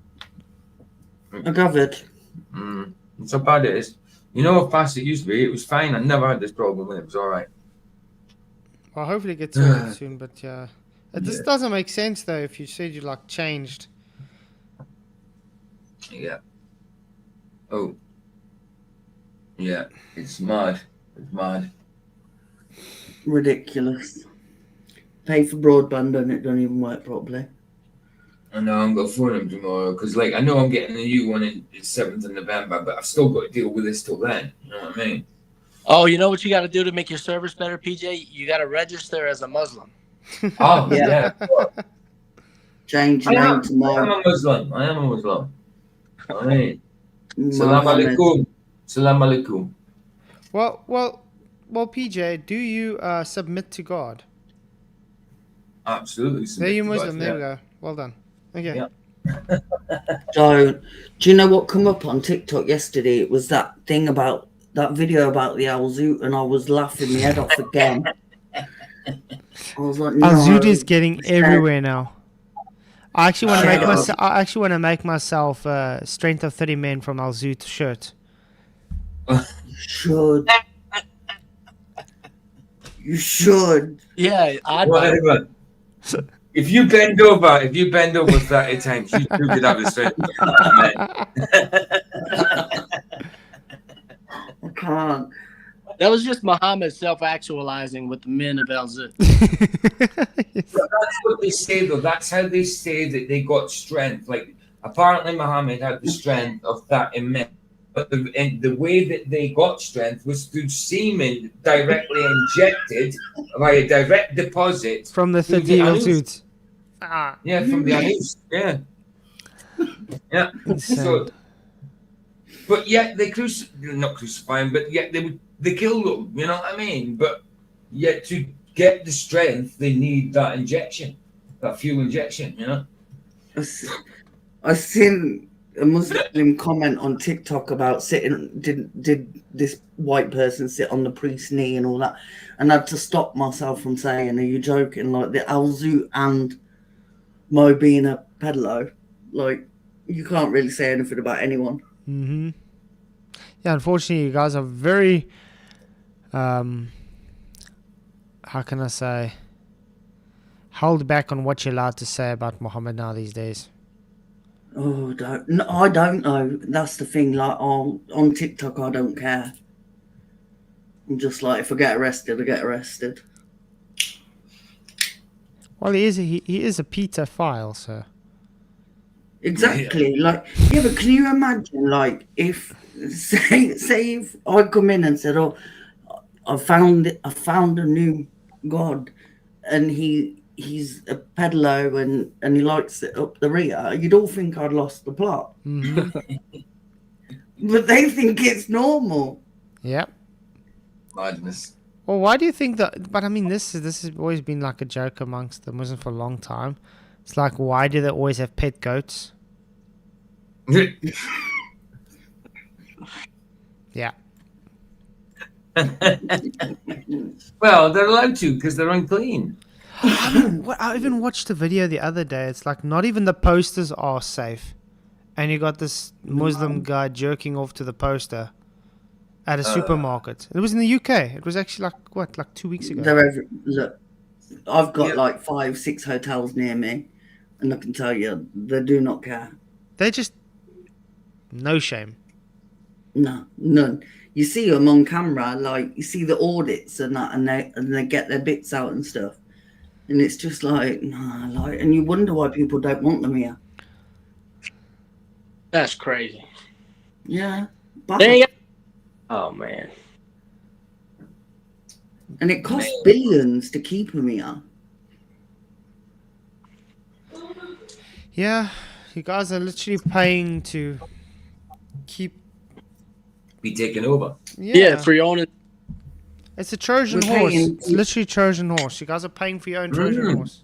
Speaker 5: I gathered.
Speaker 2: That's how bad it is. You know how fast it used to be? It was fine. I never had this problem and it was all right.
Speaker 1: Well, hopefully it gets sorted soon, but yeah. It just doesn't make sense, though, if you said you, like, changed.
Speaker 2: Yeah. Oh. Yeah. It's mad. It's mad.
Speaker 5: Ridiculous. Pay for broadband and it don't even work properly.
Speaker 2: I know I'm going to phone him tomorrow because, like, I know I'm getting a new one in 7th of November, but I've still got to deal with this till then. You know what I mean?
Speaker 3: Oh, you know what you got to do to make your service better, PJ? You got to register as a Muslim.
Speaker 2: Oh, yeah.
Speaker 5: Change
Speaker 2: I
Speaker 5: your name
Speaker 2: am.
Speaker 5: to
Speaker 2: I am a Muslim. I am a Muslim. I mean, Salam
Speaker 5: Mohammed.
Speaker 2: alaikum. Salam alaikum.
Speaker 1: Well, PJ, do you submit to God?
Speaker 2: Absolutely.
Speaker 1: There you
Speaker 2: submit to God,
Speaker 1: Muslim. There we
Speaker 2: yeah.
Speaker 1: go. Well done. Okay.
Speaker 2: Yeah.
Speaker 5: So, do you know what come up on TikTok yesterday? It was that thing about that video about the Al Zoot, and I was laughing my head off again. I was like, no.
Speaker 1: Al Zoot is getting
Speaker 5: Share-
Speaker 1: everywhere now. I actually want to
Speaker 5: Share
Speaker 1: make
Speaker 5: it.
Speaker 1: myself. I actually want to make myself a Strength of 30 Men from Al Zoot shirt.
Speaker 5: Should. You should.
Speaker 3: Yeah, I'd buy it.
Speaker 2: Whatever. If you bend over 30 times, you could have a straight.
Speaker 5: I can't.
Speaker 3: That was just Muhammad self-actualizing with the men of Al Zoot.
Speaker 1: Yes.
Speaker 2: That's what they say, though. That's how they say that they got strength. Like, apparently, Muhammad had the strength of that immense. But the way that they got strength was through semen directly injected by a direct deposit
Speaker 1: From the
Speaker 2: through
Speaker 1: 30 Al
Speaker 2: anus.
Speaker 1: Zoot. Ah,
Speaker 2: Yeah, from the anus. Yeah. Yeah.
Speaker 1: insane.
Speaker 2: So, but yet they not crucify him, but yet they kill them. You know what I mean? But yet to get the strength, they need that injection, that fuel injection. You know.
Speaker 5: I seen a Muslim comment on TikTok about sitting. Did this white person sit on the priest's knee and all that? And I had to stop myself from saying, "Are you joking?" Like the Al Zoot and Mo being a peddler, like you can't really say anything about anyone.
Speaker 1: Mm-hmm. Yeah, unfortunately, you guys are very, how can I say, held back on what you're allowed to say about Muhammad now these days.
Speaker 5: Oh, I don't know. That's the thing. Like on TikTok, I don't care. I'm just like, if I get arrested, I get arrested.
Speaker 1: Well, he is a pedophile, so.
Speaker 5: Exactly. Like, yeah, but can you imagine, like, if say if I come in and said, "Oh, I found a new god," and he's a peddler and he likes it up the rear, you'd all think I'd lost the plot.
Speaker 1: Mm-hmm.
Speaker 5: But they think it's normal.
Speaker 1: Yep.
Speaker 2: Madness.
Speaker 1: Well, why do you think that? But I mean, this has always been like a joke amongst the Muslims for a long time. It's like, why do they always have pet goats? Yeah.
Speaker 2: Well, they're allowed to because they're unclean.
Speaker 1: I even watched a video the other day. It's like not even the posters are safe, and you got this Muslim guy jerking off to the poster at a supermarket. It was in the UK. It was actually like 2 weeks ago.
Speaker 5: Look, I've got like 5-6 hotels near me, and I can tell you, they do not care.
Speaker 1: They just no shame.
Speaker 5: No, none. You see them on camera, like you see the audits and that, and they get their bits out and stuff, and it's just like, nah, like, and you wonder why people don't want them here.
Speaker 3: That's crazy.
Speaker 5: Yeah, but,
Speaker 3: They ain't got- oh man.
Speaker 5: and it costs billions to keep them here.
Speaker 1: Yeah, you guys are literally paying to keep.
Speaker 2: Be taken over.
Speaker 3: Yeah, for your own.
Speaker 1: It's a Trojan
Speaker 5: We're
Speaker 1: horse.
Speaker 5: paying-
Speaker 1: It's literally Trojan horse. You guys are paying for your own Trojan horse.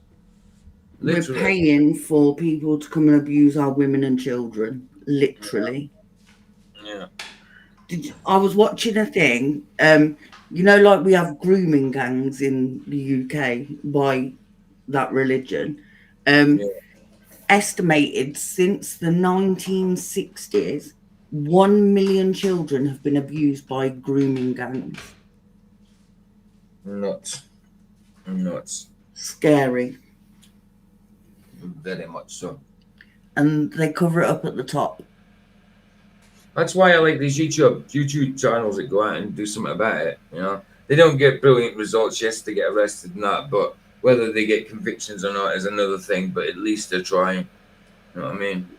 Speaker 2: Literally.
Speaker 5: We're paying for people to come and abuse our women and children, literally.
Speaker 2: Yeah.
Speaker 5: I was watching a thing. You know, like we have grooming gangs in the UK by that religion. Estimated since the 1960s, 1 million children have been abused by grooming gangs.
Speaker 2: Nuts.
Speaker 5: Scary.
Speaker 2: Very much so.
Speaker 5: And they cover it up at the top.
Speaker 2: That's why I like these YouTube channels that go out and do something about it. You know, they don't get brilliant results. Yes, they get arrested and that, but whether they get convictions or not is another thing. But at least they're trying. You know what I mean?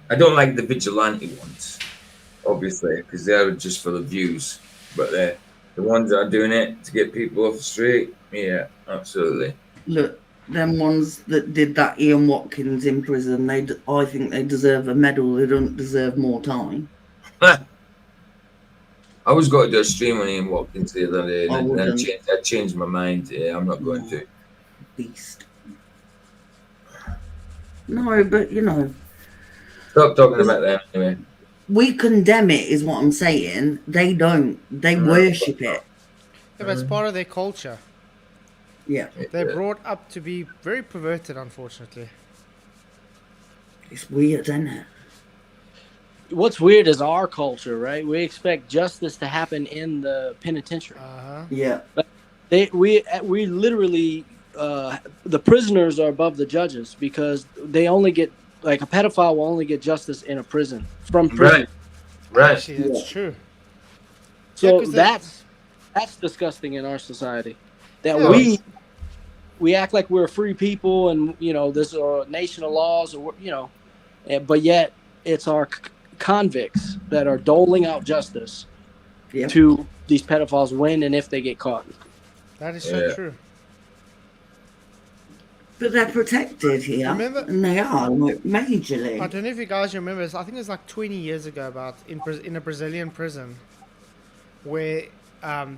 Speaker 2: I don't like the vigilante ones, obviously, because they're just for the views. But the ones that are doing it to get people off the street, yeah, absolutely.
Speaker 5: Look, them ones that did that Ian Watkins in prison, I think they deserve a medal. They don't deserve more time.
Speaker 2: I was going to do a stream on Ian Watkins the other day, and then I changed my mind. Yeah, I'm not going to.
Speaker 5: Beast. No, but you know.
Speaker 2: Stop talking about that anyway.
Speaker 5: We condemn it, is what I'm saying. They don't. They worship it.
Speaker 1: Yeah, but it's part of their culture.
Speaker 5: Yeah.
Speaker 1: They're brought up to be very perverted, unfortunately.
Speaker 5: It's weird, isn't it?
Speaker 3: What's weird is our culture, right? We expect justice to happen in the penitentiary.
Speaker 5: Yeah.
Speaker 3: We literally, the prisoners are above the judges because they only get, like, a pedophile will only get justice in a prison, from prison.
Speaker 2: Right.
Speaker 1: Actually, that's true.
Speaker 3: So
Speaker 1: Yeah,
Speaker 3: that's disgusting in our society. That we act like we're a free people and, you know, there's a nation of laws, or, you know, but yet it's our convicts that are doling out justice to these pedophiles when and if they get caught.
Speaker 1: That is so true.
Speaker 5: But they're protected here.
Speaker 1: Remember,
Speaker 5: and they are, like, majorly.
Speaker 1: I don't know if you guys remember this. I think it was like 20 years ago, about in a Brazilian prison, where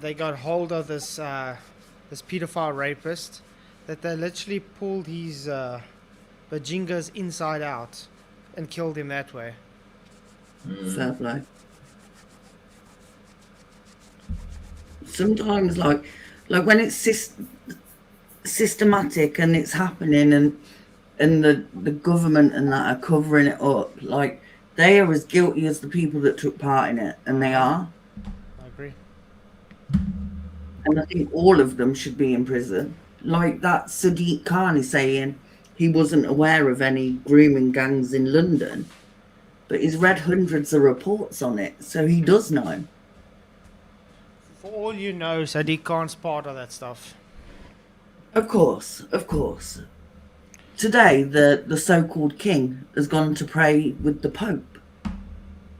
Speaker 1: they got hold of this this pedophile rapist, that they literally pulled his bajingas inside out and killed him that way.
Speaker 5: Fair play. Sometimes, like when it's systematic and it's happening, and the government and that are covering it up, like, they are as guilty as the people that took part in it, and they are.
Speaker 1: I agree.
Speaker 5: And I think all of them should be in prison. Like that Sadiq Khan is saying he wasn't aware of any grooming gangs in London, but he's read hundreds of reports on it, so he does know.
Speaker 1: For all you know, Sadiq Khan's part of that stuff.
Speaker 5: Of course, of course. Today, the so-called king has gone to pray with the Pope.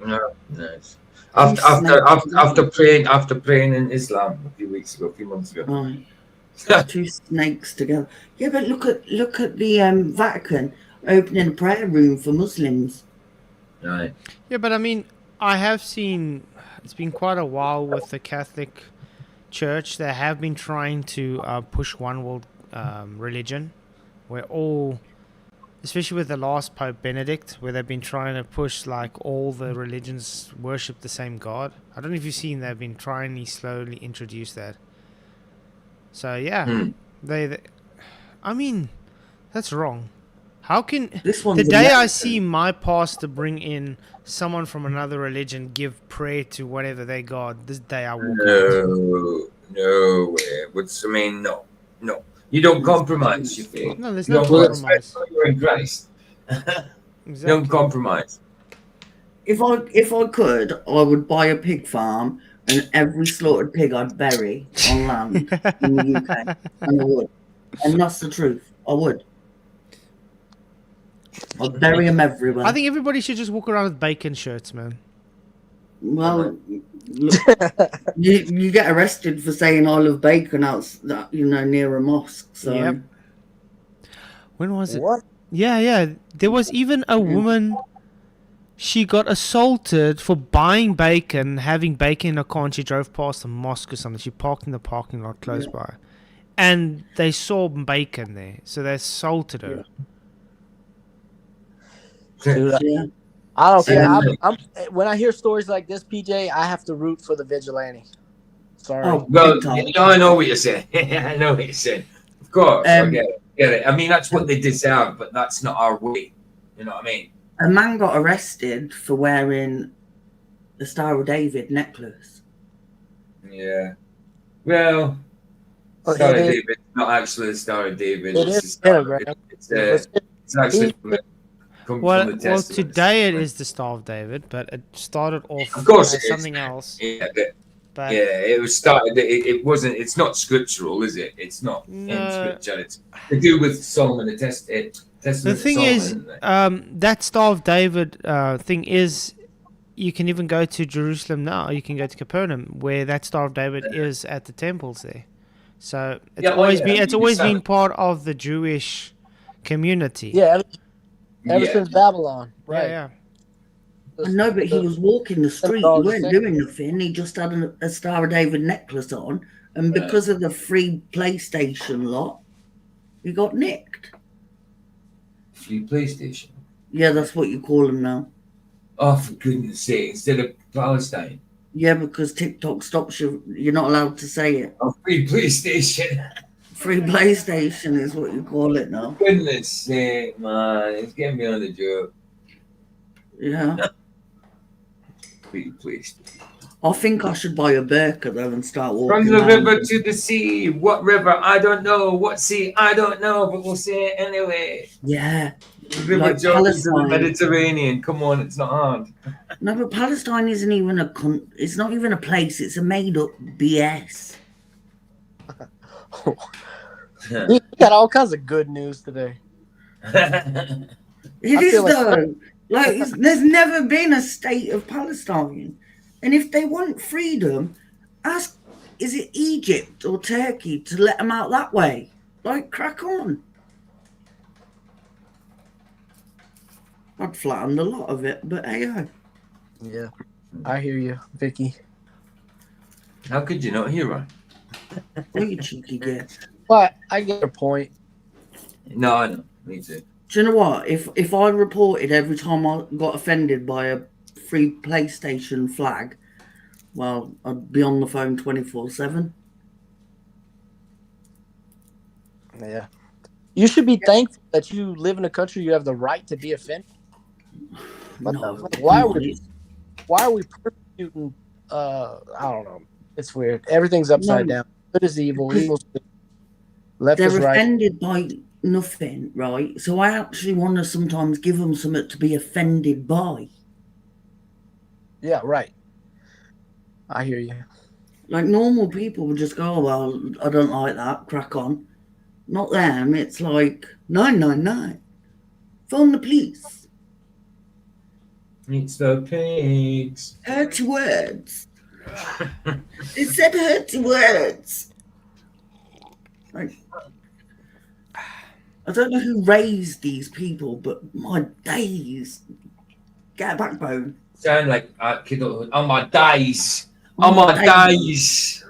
Speaker 2: No, nice. After praying in Islam a few months ago.
Speaker 5: Right. Two snakes together. Yeah, but look at the Vatican opening a prayer room for Muslims.
Speaker 2: Right.
Speaker 1: Yeah, but I mean, I have seen, it's been quite a while with the Catholic Church. They have been trying to push one world religion, where all, especially with the last Pope Benedict, where they've been trying to push like all the religions worship the same God. I don't know if you've seen, they've been trying to slowly introduce that. So yeah, they I mean, that's wrong. How can the day I see my pastor bring in someone from another religion, give prayer to whatever they God, this day I walk out.
Speaker 2: No way. No. You don't compromise your faith.
Speaker 1: No, there's no compromise.
Speaker 2: You're in Christ.
Speaker 1: Exactly.
Speaker 2: Don't compromise.
Speaker 5: If I could, I would buy a pig farm, and every slaughtered pig I'd bury on land in the UK. And I would. And that's the truth. I would. I'd bury them everywhere.
Speaker 1: I think everybody should just walk around with bacon shirts, man.
Speaker 5: Well, look, you get arrested for saying I love bacon near a mosque. So.
Speaker 1: Yep. When was it?
Speaker 3: What?
Speaker 1: Yeah. There was even a woman. She got assaulted for buying bacon, having bacon in a car, and she drove past a mosque or something. She parked in the parking lot close by. And they saw bacon there, so they assaulted her.
Speaker 3: Dude,
Speaker 5: Yeah.
Speaker 3: I don't care. I'm when I hear stories like this, PJ, I have to root for the vigilante. Sorry.
Speaker 5: Oh,
Speaker 2: Well,
Speaker 5: big time.
Speaker 2: I know what you're saying. I know what you're saying. Of course, I get it. I mean, that's what they deserve, but that's not our way. You know what I mean?
Speaker 5: A man got arrested for wearing the Star of David necklace.
Speaker 2: Yeah. Well, Star of David, not actually the Star of David.
Speaker 3: It
Speaker 2: It's
Speaker 3: is
Speaker 2: the Star of
Speaker 3: pentagram.
Speaker 2: David. It's actually from
Speaker 1: Well,
Speaker 2: the Testament.
Speaker 1: today it is the Star of David, but it started off
Speaker 2: Of course
Speaker 1: as
Speaker 2: it is.
Speaker 1: something else.
Speaker 2: Yeah,
Speaker 1: But
Speaker 2: it was started. It wasn't. It's not scriptural, is it? It's not in
Speaker 1: No.
Speaker 2: scripture. It's to do with Solomon. The Testament.
Speaker 1: the thing
Speaker 2: of
Speaker 1: is,
Speaker 2: Solomon, isn't it?
Speaker 1: that Star of David thing is, you can even go to Jerusalem now. You can go to Capernaum, where that Star of David is at the temples there. So it's
Speaker 2: Yeah,
Speaker 1: always
Speaker 2: yeah.
Speaker 1: been it's always been
Speaker 2: Understand.
Speaker 1: part of the Jewish community.
Speaker 3: Yeah, ever
Speaker 2: Yeah.
Speaker 3: since Babylon, right?
Speaker 1: Yeah,
Speaker 5: I know, but he was walking the street. He
Speaker 3: all the
Speaker 5: weren't
Speaker 3: same.
Speaker 5: doing nothing. He just had a Star of David necklace on, and because of the free PlayStation lot, he got nicked.
Speaker 2: Free PlayStation.
Speaker 5: Yeah, that's what you call them now.
Speaker 2: Oh, for goodness sake! Instead of Palestine.
Speaker 5: Yeah, because TikTok stops you. You're not allowed to say it.
Speaker 2: Oh, free PlayStation.
Speaker 5: Free PlayStation is what you call it now.
Speaker 2: Goodness sake, man! It's getting me on the joke.
Speaker 5: Yeah.
Speaker 2: Free PlayStation.
Speaker 5: I think I should buy a burqa though and start walking.
Speaker 2: From the
Speaker 5: around.
Speaker 2: river to the sea. What river? I don't know. What sea? I don't know. But we'll say it anyway.
Speaker 5: Yeah.
Speaker 2: The river
Speaker 5: Like
Speaker 2: Jordan to the
Speaker 5: Palestine.
Speaker 2: Mediterranean. Come on, it's not hard.
Speaker 5: No, but Palestine isn't even it's not even a place. It's a made up BS.
Speaker 3: We got all kinds of good news today.
Speaker 5: It
Speaker 3: I
Speaker 5: is
Speaker 3: feel like-
Speaker 5: though. Like there's never been a state of Palestine, and if they want freedom, ask is it Egypt or Turkey to let them out that way? Like crack on. I'd flattened a lot of it, but hey,
Speaker 3: Yeah, I hear you, Vicky.
Speaker 2: How could you not hear her?
Speaker 5: what you cheeky git.
Speaker 3: But I get your point.
Speaker 2: No, I know. Me too.
Speaker 5: Do you know what? If I reported every time I got offended by a free PlayStation flag, well, I'd be on the phone 24/7.
Speaker 3: Yeah, you should be thankful that you live in a country you have the right to be offended. What
Speaker 5: No,
Speaker 3: the fuck? Why
Speaker 5: come
Speaker 3: are
Speaker 5: on,
Speaker 3: we persecuting? I don't know. It's weird. Everything's upside
Speaker 5: No.
Speaker 3: down. Good is evil.
Speaker 5: Because
Speaker 3: Evil's good. Left
Speaker 5: they're
Speaker 3: is right.
Speaker 5: offended by nothing, right? So I actually want to sometimes give them something to be offended by.
Speaker 3: Yeah, right. I hear you.
Speaker 5: Like normal people would just go, oh, well, I don't like that, crack on. Not them. It's like 999. Phone the police.
Speaker 2: It's the pigs.
Speaker 5: Hurty words. It said hurty words. Like, I don't know who raised these people, but my days. Get a backbone.
Speaker 2: Sound like kiddo. On my days. On my days.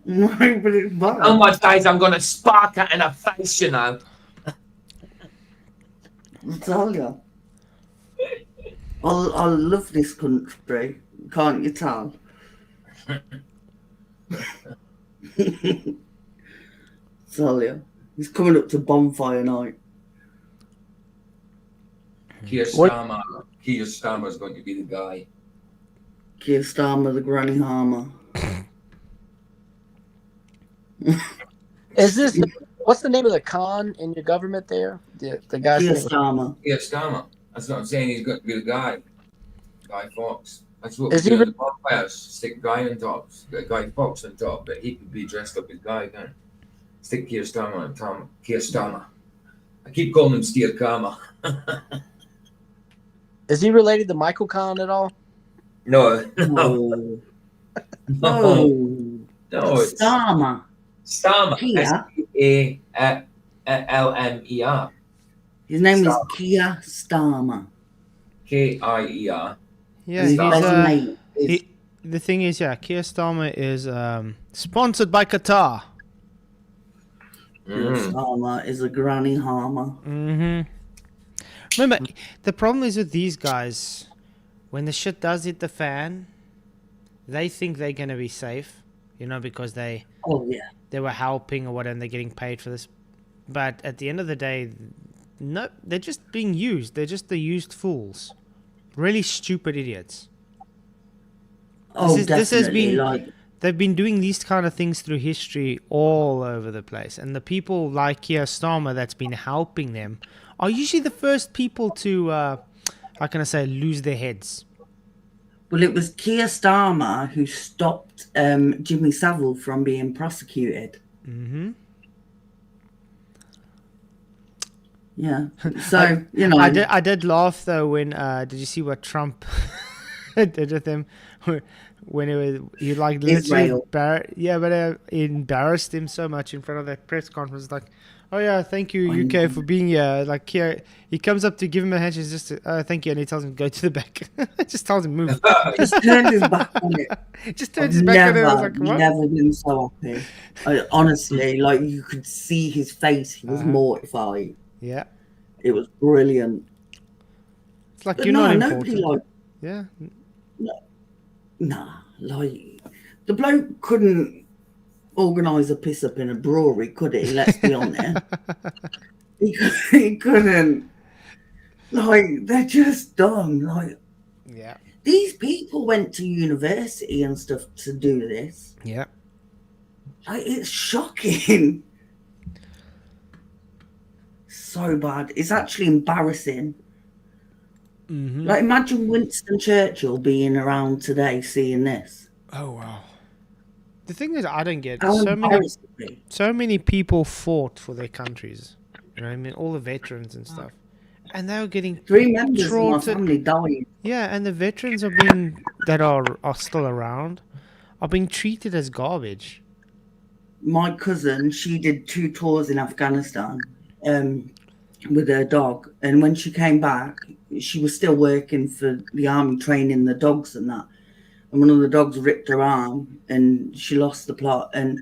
Speaker 5: No, but it's bad.
Speaker 2: On my days, I'm gonna spark her in her face, you know.
Speaker 5: I tell you. I love this country. Can't you tell? Tell you. He's coming up to bonfire night.
Speaker 2: Keir
Speaker 3: What-
Speaker 2: Starmer. Keir Starmer's going to be the guy.
Speaker 5: Keir Starmer, the Granny Harmer.
Speaker 3: Is this what's the name of the con in your government there? The guy's
Speaker 5: Keir
Speaker 3: name.
Speaker 5: Starmer.
Speaker 2: Keir Starmer. That's what I'm saying. He's going to be the guy. Guy Fawkes. That's what
Speaker 3: Is
Speaker 2: we
Speaker 3: he
Speaker 2: do at
Speaker 3: re-
Speaker 2: the bonfires. Stick Guy on top. Guy Fawkes on top, but he could be dressed up as Guy again. Stick Keir Starmer on top. Keir Starmer. I keep calling him Steer Karma.
Speaker 3: Is he related to Michael Kahn at all?
Speaker 2: No, no,
Speaker 5: No.
Speaker 2: no,
Speaker 5: No.
Speaker 2: no. It's
Speaker 5: Starmer.
Speaker 2: Starmer.
Speaker 5: Keir?
Speaker 2: Starmer.
Speaker 5: His name is
Speaker 2: Starmer.
Speaker 5: Keir Starmer.
Speaker 2: Kier.
Speaker 1: yeah.
Speaker 5: His
Speaker 1: He's,
Speaker 2: Starmer.
Speaker 5: best mate is
Speaker 1: the thing is, yeah, Keir Starmer is sponsored by Qatar.
Speaker 5: Keir Starmer is a Granny Harmer.
Speaker 1: Remember, the problem is with these guys, when the shit does hit the fan, they think they're gonna be safe, you know, because they
Speaker 5: Oh yeah.
Speaker 1: were helping or whatever, and they're getting paid for this. But at the end of the day, no, they're just being used. They're just the used fools, really stupid idiots.
Speaker 5: Oh,
Speaker 1: this has
Speaker 5: definitely.
Speaker 1: been-
Speaker 5: Like,
Speaker 1: They've been doing these kind of things through history all over the place, and the people like Keir Starmer that's been helping them are usually the first people to, how can I say, lose their heads.
Speaker 5: well, it was Keir Starmer who stopped Jimmy Savile from being prosecuted.
Speaker 1: Mm-hmm.
Speaker 5: Yeah. So, you know.
Speaker 1: I did laugh though when did you see what Trump I did with him when he like literally
Speaker 5: Israel.
Speaker 1: he embarrassed him so much in front of that press conference. Like, oh yeah, thank you UK for being here. Like here, he comes up to give him a handshake, just thank you, and he tells him go to the back. Just tells him move.
Speaker 5: Just turned his back on it.
Speaker 1: Just turned his back on it. I was like, what?
Speaker 5: Never been so happy. Honestly, like you could see his face. He was mortified.
Speaker 1: Yeah,
Speaker 5: it was brilliant.
Speaker 1: It's like
Speaker 5: But
Speaker 1: you're
Speaker 5: no,
Speaker 1: not
Speaker 5: nobody
Speaker 1: important.
Speaker 5: like.
Speaker 1: Yeah.
Speaker 5: Nah, like the bloke couldn't organise a piss up in a brewery, could he? Let's be honest. He couldn't. Like they're just dumb. Like
Speaker 1: Yeah.
Speaker 5: these people went to university and stuff to do this.
Speaker 1: Yeah.
Speaker 5: Like it's shocking. So bad. It's actually embarrassing.
Speaker 1: Mm-hmm.
Speaker 5: Like imagine Winston Churchill being around today seeing this.
Speaker 1: Oh wow. The thing is, I don't get
Speaker 5: How
Speaker 1: so many people fought for their countries. You know what I mean? All the veterans and stuff. And they were getting
Speaker 5: 3 members of my
Speaker 1: throttled.
Speaker 5: family died.
Speaker 1: Yeah, and the veterans that are still around are being treated as garbage.
Speaker 5: My cousin, she did 2 tours in Afghanistan with her dog, and when she came back, she was still working for the army, training the dogs and that. And one of the dogs ripped her arm, and she lost the plot, and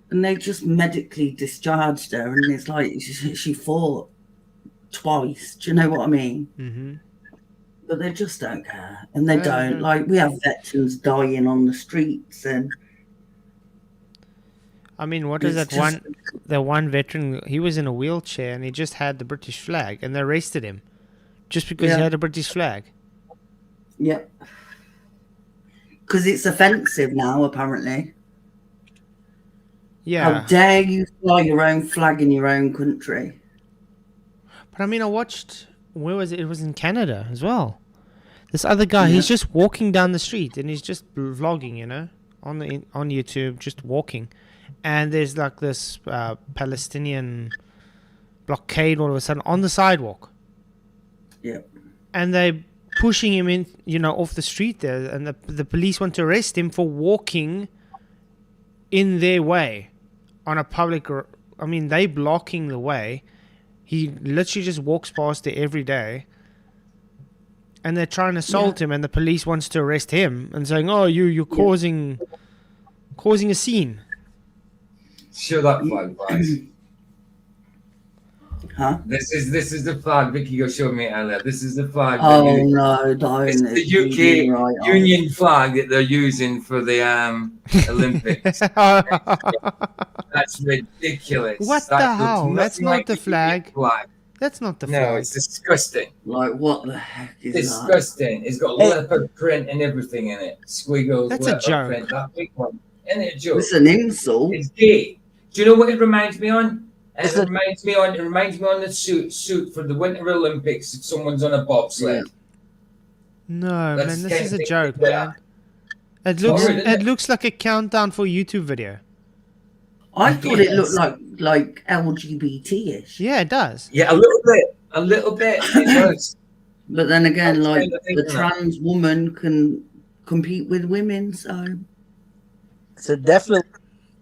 Speaker 5: they just medically discharged her, and it's like she fought twice. Do you know what I mean?
Speaker 1: Mm-hmm.
Speaker 5: But they just don't care, and they
Speaker 1: Yeah,
Speaker 5: don't.
Speaker 1: yeah.
Speaker 5: Like we have veterans dying on the streets, and
Speaker 1: I mean, what is
Speaker 5: it's
Speaker 1: that the one veteran? He was in a wheelchair and he just had the British flag, and they arrested him just because he
Speaker 5: Yeah.
Speaker 1: had a British flag.
Speaker 5: Yeah. Because it's offensive now, apparently.
Speaker 1: Yeah.
Speaker 5: How dare you fly your own flag in your own country?
Speaker 1: But I mean, I watched. Where was it? It was in Canada as well. This other guy,
Speaker 5: Yeah.
Speaker 1: he's just walking down the street and he's just vlogging, you know, on YouTube, just walking. And there's like this Palestinian blockade all of a sudden on the sidewalk.
Speaker 5: Yeah.
Speaker 1: And they pushing him in, you know, off the street there, and the police want to arrest him for walking in their way on a public. I mean, they blocking the way. He literally just walks past it every day, and they're trying to assault him, and the police wants to arrest him and saying, "Oh, you're causing a scene."
Speaker 2: Show that flag, guys.
Speaker 5: Huh?
Speaker 2: This is the flag Vicky showed me earlier. This is the flag.
Speaker 5: Oh no, don't.
Speaker 2: It's the UK Union flag that they're using for the Olympics. That's ridiculous.
Speaker 1: What
Speaker 2: That
Speaker 1: the
Speaker 2: looks
Speaker 1: hell? That's
Speaker 2: nothing
Speaker 1: not
Speaker 2: like
Speaker 1: the
Speaker 2: UK
Speaker 1: flag.
Speaker 2: flag.
Speaker 1: That's not the
Speaker 2: No,
Speaker 1: flag.
Speaker 2: it's disgusting.
Speaker 5: Like what the heck is
Speaker 2: Disgusting. It's got leopard print and everything in it. Squiggles.
Speaker 1: That's a
Speaker 2: leopard
Speaker 1: joke.
Speaker 2: Print, that big one. Isn't it a
Speaker 5: that?
Speaker 2: joke?
Speaker 5: It's an insult.
Speaker 2: It's gay. Do you know what it reminds me on?
Speaker 3: It's
Speaker 2: It reminds me on the suit for the Winter Olympics if someone's on a bobsled.
Speaker 1: No,
Speaker 2: That's
Speaker 1: man, this
Speaker 2: kind
Speaker 1: is
Speaker 2: of
Speaker 1: a
Speaker 2: thing
Speaker 1: joke,
Speaker 2: like
Speaker 1: man. It looks
Speaker 2: Horrid, isn't
Speaker 1: it
Speaker 2: it?
Speaker 1: looks like a countdown for a YouTube video.
Speaker 5: I thought it looked
Speaker 2: Yes.
Speaker 5: like LGBT-ish.
Speaker 1: Yeah, it does.
Speaker 2: Yeah, a little bit. A little bit. It does.
Speaker 5: But then again,
Speaker 2: I'm
Speaker 5: like
Speaker 2: trying to think
Speaker 5: the
Speaker 2: of that.
Speaker 5: trans woman can compete with women, so
Speaker 3: It's a definite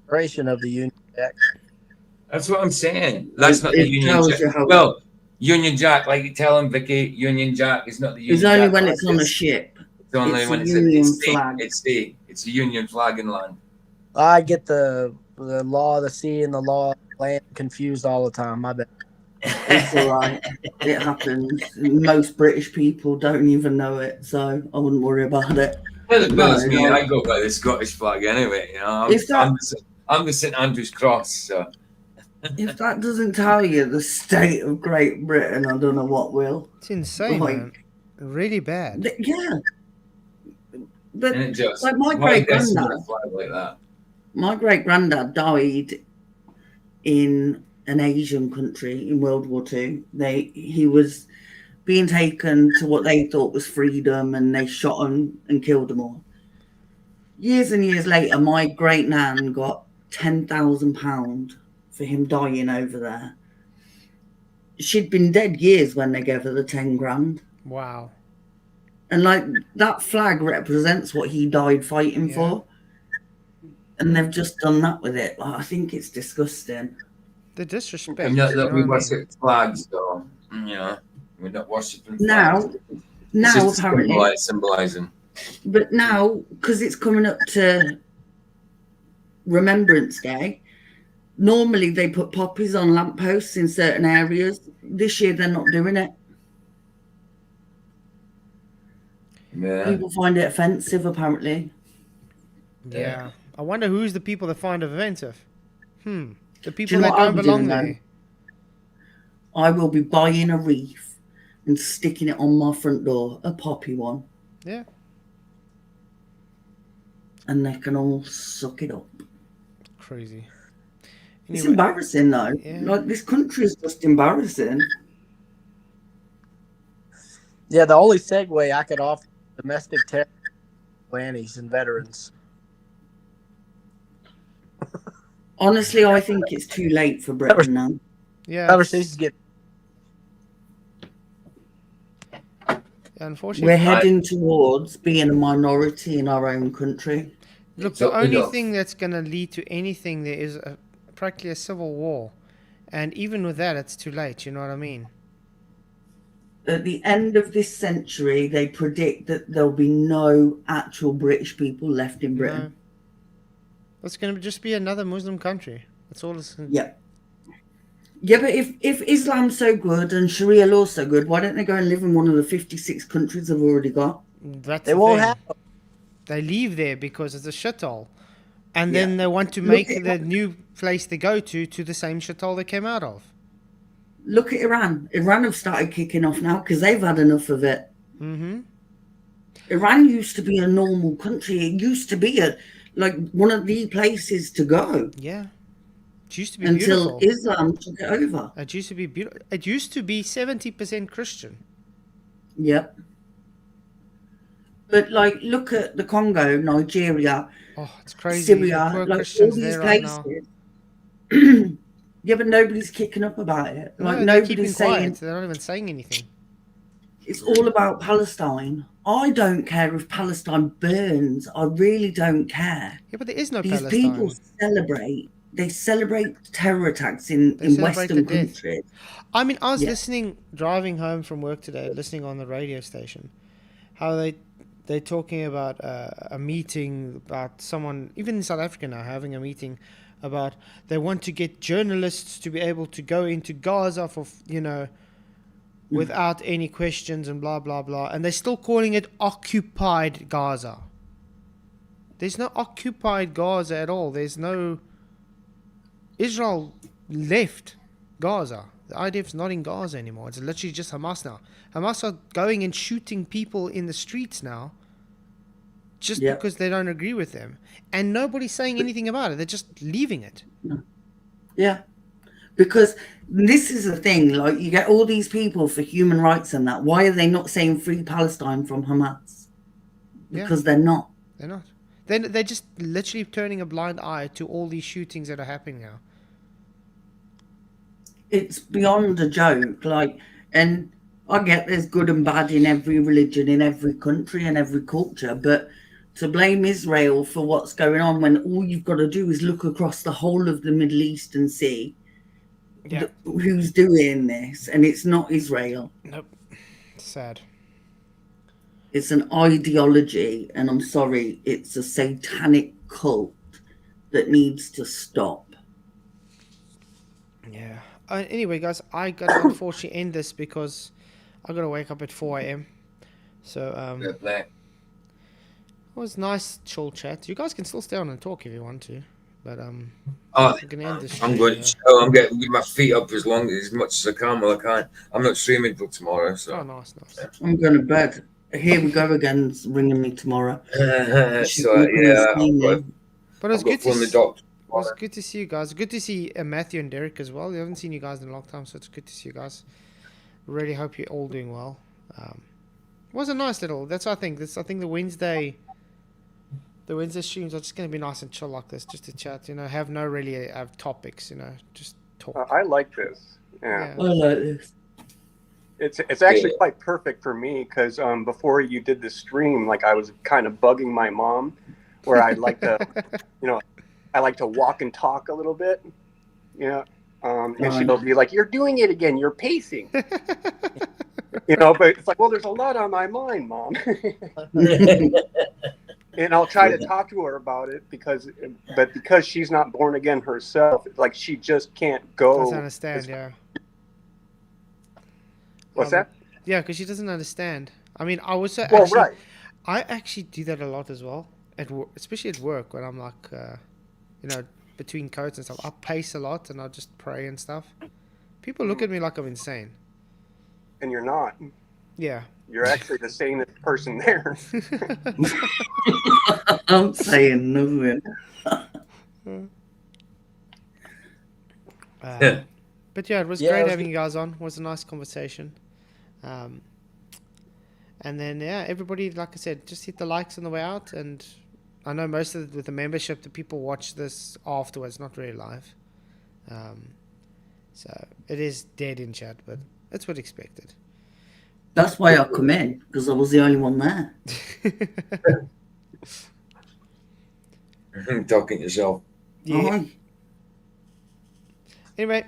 Speaker 3: celebration of the Union Jack.
Speaker 2: That's what I'm saying. That's not the
Speaker 5: It
Speaker 2: Union
Speaker 5: tells
Speaker 2: Jack.
Speaker 5: you how-
Speaker 2: Well, Union Jack, like you tell him, Vicky, Union Jack is not the Union
Speaker 5: it's only
Speaker 2: Jack.
Speaker 5: when
Speaker 2: like
Speaker 5: it's on a
Speaker 2: this.
Speaker 5: ship.
Speaker 2: It's only
Speaker 5: it's
Speaker 2: when
Speaker 5: a
Speaker 2: it's
Speaker 5: Union
Speaker 2: it's
Speaker 5: flag.
Speaker 2: It's a Union flag in land.
Speaker 3: I get the law of the sea and the law of the land confused all the time. My bad.
Speaker 5: It's all right. It happens. Most British people don't even know it, so I wouldn't worry about it.
Speaker 2: Well, it's me.
Speaker 5: no.
Speaker 2: I go by the Scottish flag anyway. You know,
Speaker 5: If that-
Speaker 2: I'm the St Andrew's Cross. So
Speaker 5: If that doesn't tell you the state of Great Britain, I don't know what will.
Speaker 1: It's insane,
Speaker 5: Like-
Speaker 1: man. Really bad.
Speaker 5: Yeah. But
Speaker 2: and it just
Speaker 5: like my
Speaker 2: why
Speaker 5: great-granddad-
Speaker 2: decimate a flag like that.
Speaker 5: my great granddad died in an Asian country in World War II. He was being taken to what they thought was freedom, and they shot him and killed him all. Years and years later, my great nan got £10,000 for him dying over there. She'd been dead years when they gave her the 10 grand.
Speaker 1: Wow.
Speaker 5: And like that flag represents what he died fighting
Speaker 1: Yeah.
Speaker 5: for. And they've just done that with it. Like, I think it's disgusting.
Speaker 1: The disrespect.
Speaker 2: And not
Speaker 1: you
Speaker 2: that
Speaker 1: know
Speaker 2: we
Speaker 1: what I mean?
Speaker 2: worship flags, though. You know, we're not worshipping
Speaker 5: Now,
Speaker 2: flags. It's
Speaker 5: now
Speaker 2: just
Speaker 5: apparently,
Speaker 2: symbolising.
Speaker 5: but now because it's coming up to Remembrance Day, normally they put poppies on lampposts in certain areas. This year they're not doing it.
Speaker 2: Yeah.
Speaker 5: People find it offensive, apparently.
Speaker 1: Yeah. I wonder who's the people that find it offensive. The
Speaker 5: Do
Speaker 1: people
Speaker 5: you know
Speaker 1: that
Speaker 5: what I'll
Speaker 1: don't
Speaker 5: be
Speaker 1: belong
Speaker 5: doing
Speaker 1: there.
Speaker 5: then? I will be buying a wreath and sticking it on my front door, a poppy one,
Speaker 1: Yeah.
Speaker 5: and they can all suck it up.
Speaker 1: Crazy.
Speaker 5: It's
Speaker 1: Anyway,
Speaker 5: embarrassing, though.
Speaker 1: Yeah.
Speaker 5: Like, this country is just embarrassing.
Speaker 3: Yeah, the only segue I could offer domestic terror, Lannies and veterans.
Speaker 5: Honestly, I think it's too late for Britain now.
Speaker 1: yeah.
Speaker 3: Conversations get
Speaker 1: Unfortunately.
Speaker 5: We're heading towards being a minority in our own country.
Speaker 1: Look,
Speaker 2: It's
Speaker 1: the
Speaker 2: up
Speaker 1: only
Speaker 2: enough.
Speaker 1: thing that's going to lead to anything there is practically a civil war. And even with that, it's too late. You know what I mean?
Speaker 5: At the end of this century, they predict that there'll be no actual British people left in Britain.
Speaker 1: No. It's going to just be another Muslim country. That's all it's going to
Speaker 5: Yeah. Yeah, but if Islam's so good and Sharia law's so good, why don't they go and live in one of the 56 countries they've already got?
Speaker 1: That's
Speaker 3: they
Speaker 1: the
Speaker 3: won't
Speaker 1: thing.
Speaker 3: have
Speaker 1: They leave there because it's a shithole. And
Speaker 5: Yeah.
Speaker 1: then they want to
Speaker 5: Look
Speaker 1: make
Speaker 5: at
Speaker 1: the new place they go to the same shithole they came out of.
Speaker 5: Look at Iran. Iran have started kicking off now because they've had enough of it.
Speaker 1: Mm-hmm.
Speaker 5: Iran used to be a normal country. It used to be one of the places to go
Speaker 1: Yeah. It used to be
Speaker 5: until
Speaker 1: beautiful.
Speaker 5: Islam took it over.
Speaker 1: It used to be beautiful. It used to be 70% Christian.
Speaker 5: Yep. But like, look at the Congo, Nigeria,
Speaker 1: Oh, it's crazy.
Speaker 5: Syria,
Speaker 1: The poor
Speaker 5: like all
Speaker 1: Christians
Speaker 5: these
Speaker 1: there right now.
Speaker 5: places. Yeah, but nobody's kicking up about it. Like
Speaker 1: No, they're keeping
Speaker 5: nobody's saying
Speaker 1: quiet. They're not even saying anything.
Speaker 5: it's all about Palestine. I don't care if Palestine burns. I really don't care.
Speaker 1: Yeah, but there is no
Speaker 5: These
Speaker 1: Palestine.
Speaker 5: people celebrate. They celebrate terror attacks in
Speaker 1: celebrate
Speaker 5: Western
Speaker 1: the death.
Speaker 5: countries.
Speaker 1: I mean, I was
Speaker 5: Yeah.
Speaker 1: listening, driving home from work today, listening on the radio station, how they're talking about a meeting about someone, even in South Africa now, having a meeting about they want to get journalists to be able to go into Gaza for, without any questions and blah, blah, blah. And they're still calling it occupied Gaza. There's no occupied Gaza at all. There's no... Israel left Gaza. The IDF's not in Gaza anymore. It's literally just Hamas now. Hamas are going and shooting people in the streets now just
Speaker 5: Yeah.
Speaker 1: because they don't agree with them. And nobody's saying anything about it. They're just leaving it.
Speaker 5: Yeah. Because this is the thing, like you get all these people for human rights and that. Why are they not saying free Palestine from Hamas?
Speaker 1: Yeah.
Speaker 5: Because they're not.
Speaker 1: They're not. They're just literally turning a blind eye to all these shootings that are happening now.
Speaker 5: It's beyond a joke. Like, and I get there's good and bad in every religion, in every country and every culture, but to blame Israel for what's going on when all you've got to do is look across the whole of the Middle East and see
Speaker 1: Yeah.
Speaker 5: who's doing this, and it's not Israel.
Speaker 1: Nope. Sad.
Speaker 5: It's an ideology, and I'm sorry, it's a satanic cult that needs to stop.
Speaker 1: Yeah. Anyway, guys, I got to unfortunately end this because I got to wake up at 4 a.m. So,
Speaker 2: Fair play.
Speaker 1: it was nice chill chat. You guys can still stay on and talk if you want to. But,
Speaker 2: Oh,
Speaker 1: I'm going to end this
Speaker 2: I'm
Speaker 1: stream,
Speaker 2: going. I'm getting my feet up as much as I can while I can. I'm not streaming till tomorrow,
Speaker 1: Oh,
Speaker 2: so.
Speaker 1: nice.
Speaker 5: I'm going to bed. Here we go again, ringing me tomorrow. She's
Speaker 2: So
Speaker 5: gonna come and
Speaker 2: yeah,
Speaker 5: see me.
Speaker 1: But it was
Speaker 2: I've got
Speaker 1: good to
Speaker 2: from the
Speaker 1: see.
Speaker 2: doctor.
Speaker 1: It was good to see you guys. Good to see Matthew and Derek as well. We haven't seen you guys in a long time, so it's good to see you guys. Really hope you're all doing well. It was a nice little. That's I think. I think the Wednesday streams are just going to be nice and chill like this, just to chat. Have no really have topics. Just talk.
Speaker 8: I like this. Yeah.
Speaker 5: I like this.
Speaker 8: It's actually
Speaker 2: Yeah.
Speaker 8: quite perfect for me because before you did the stream, like I was kind of bugging my mom, where I'd like to, I like to walk and talk a little bit, and she'll be like, "You're doing it again. You're pacing," But it's like, well, there's a lot on my mind, Mom, and I'll try to talk to her about it because she's not born again herself, like she just can't go.
Speaker 1: Doesn't understand, yeah.
Speaker 8: What's that?
Speaker 1: Yeah, because she doesn't understand. I mean, I was
Speaker 8: Well, right.
Speaker 1: I actually do that a lot as well, especially at work when I'm like, between codes and stuff. I pace a lot and I just pray and stuff. People look at me like I'm insane.
Speaker 8: And you're not.
Speaker 1: Yeah.
Speaker 8: You're actually the sanest person there.
Speaker 5: I'm saying nothing.
Speaker 1: But yeah, it was
Speaker 3: Yeah,
Speaker 1: great
Speaker 3: it was
Speaker 1: having you guys on. It was a nice conversation. And then, yeah, everybody, like I said, just hit the likes on the way out. And I know most of with the membership, the people watch this afterwards, not really live. So it is dead in chat, but it's what expected.
Speaker 5: That's why I come in, because I was the only one there.
Speaker 2: Talking to yourself.
Speaker 1: Yeah.
Speaker 5: Aye.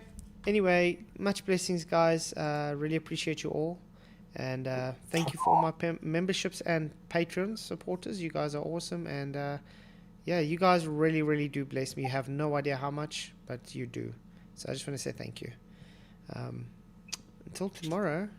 Speaker 1: Anyway, much blessings, guys. Really appreciate you all. And thank you for all my memberships and patrons, supporters. You guys are awesome. And yeah, you guys really, really do bless me. You have no idea how much, but you do. So I just want to say thank you. Until tomorrow.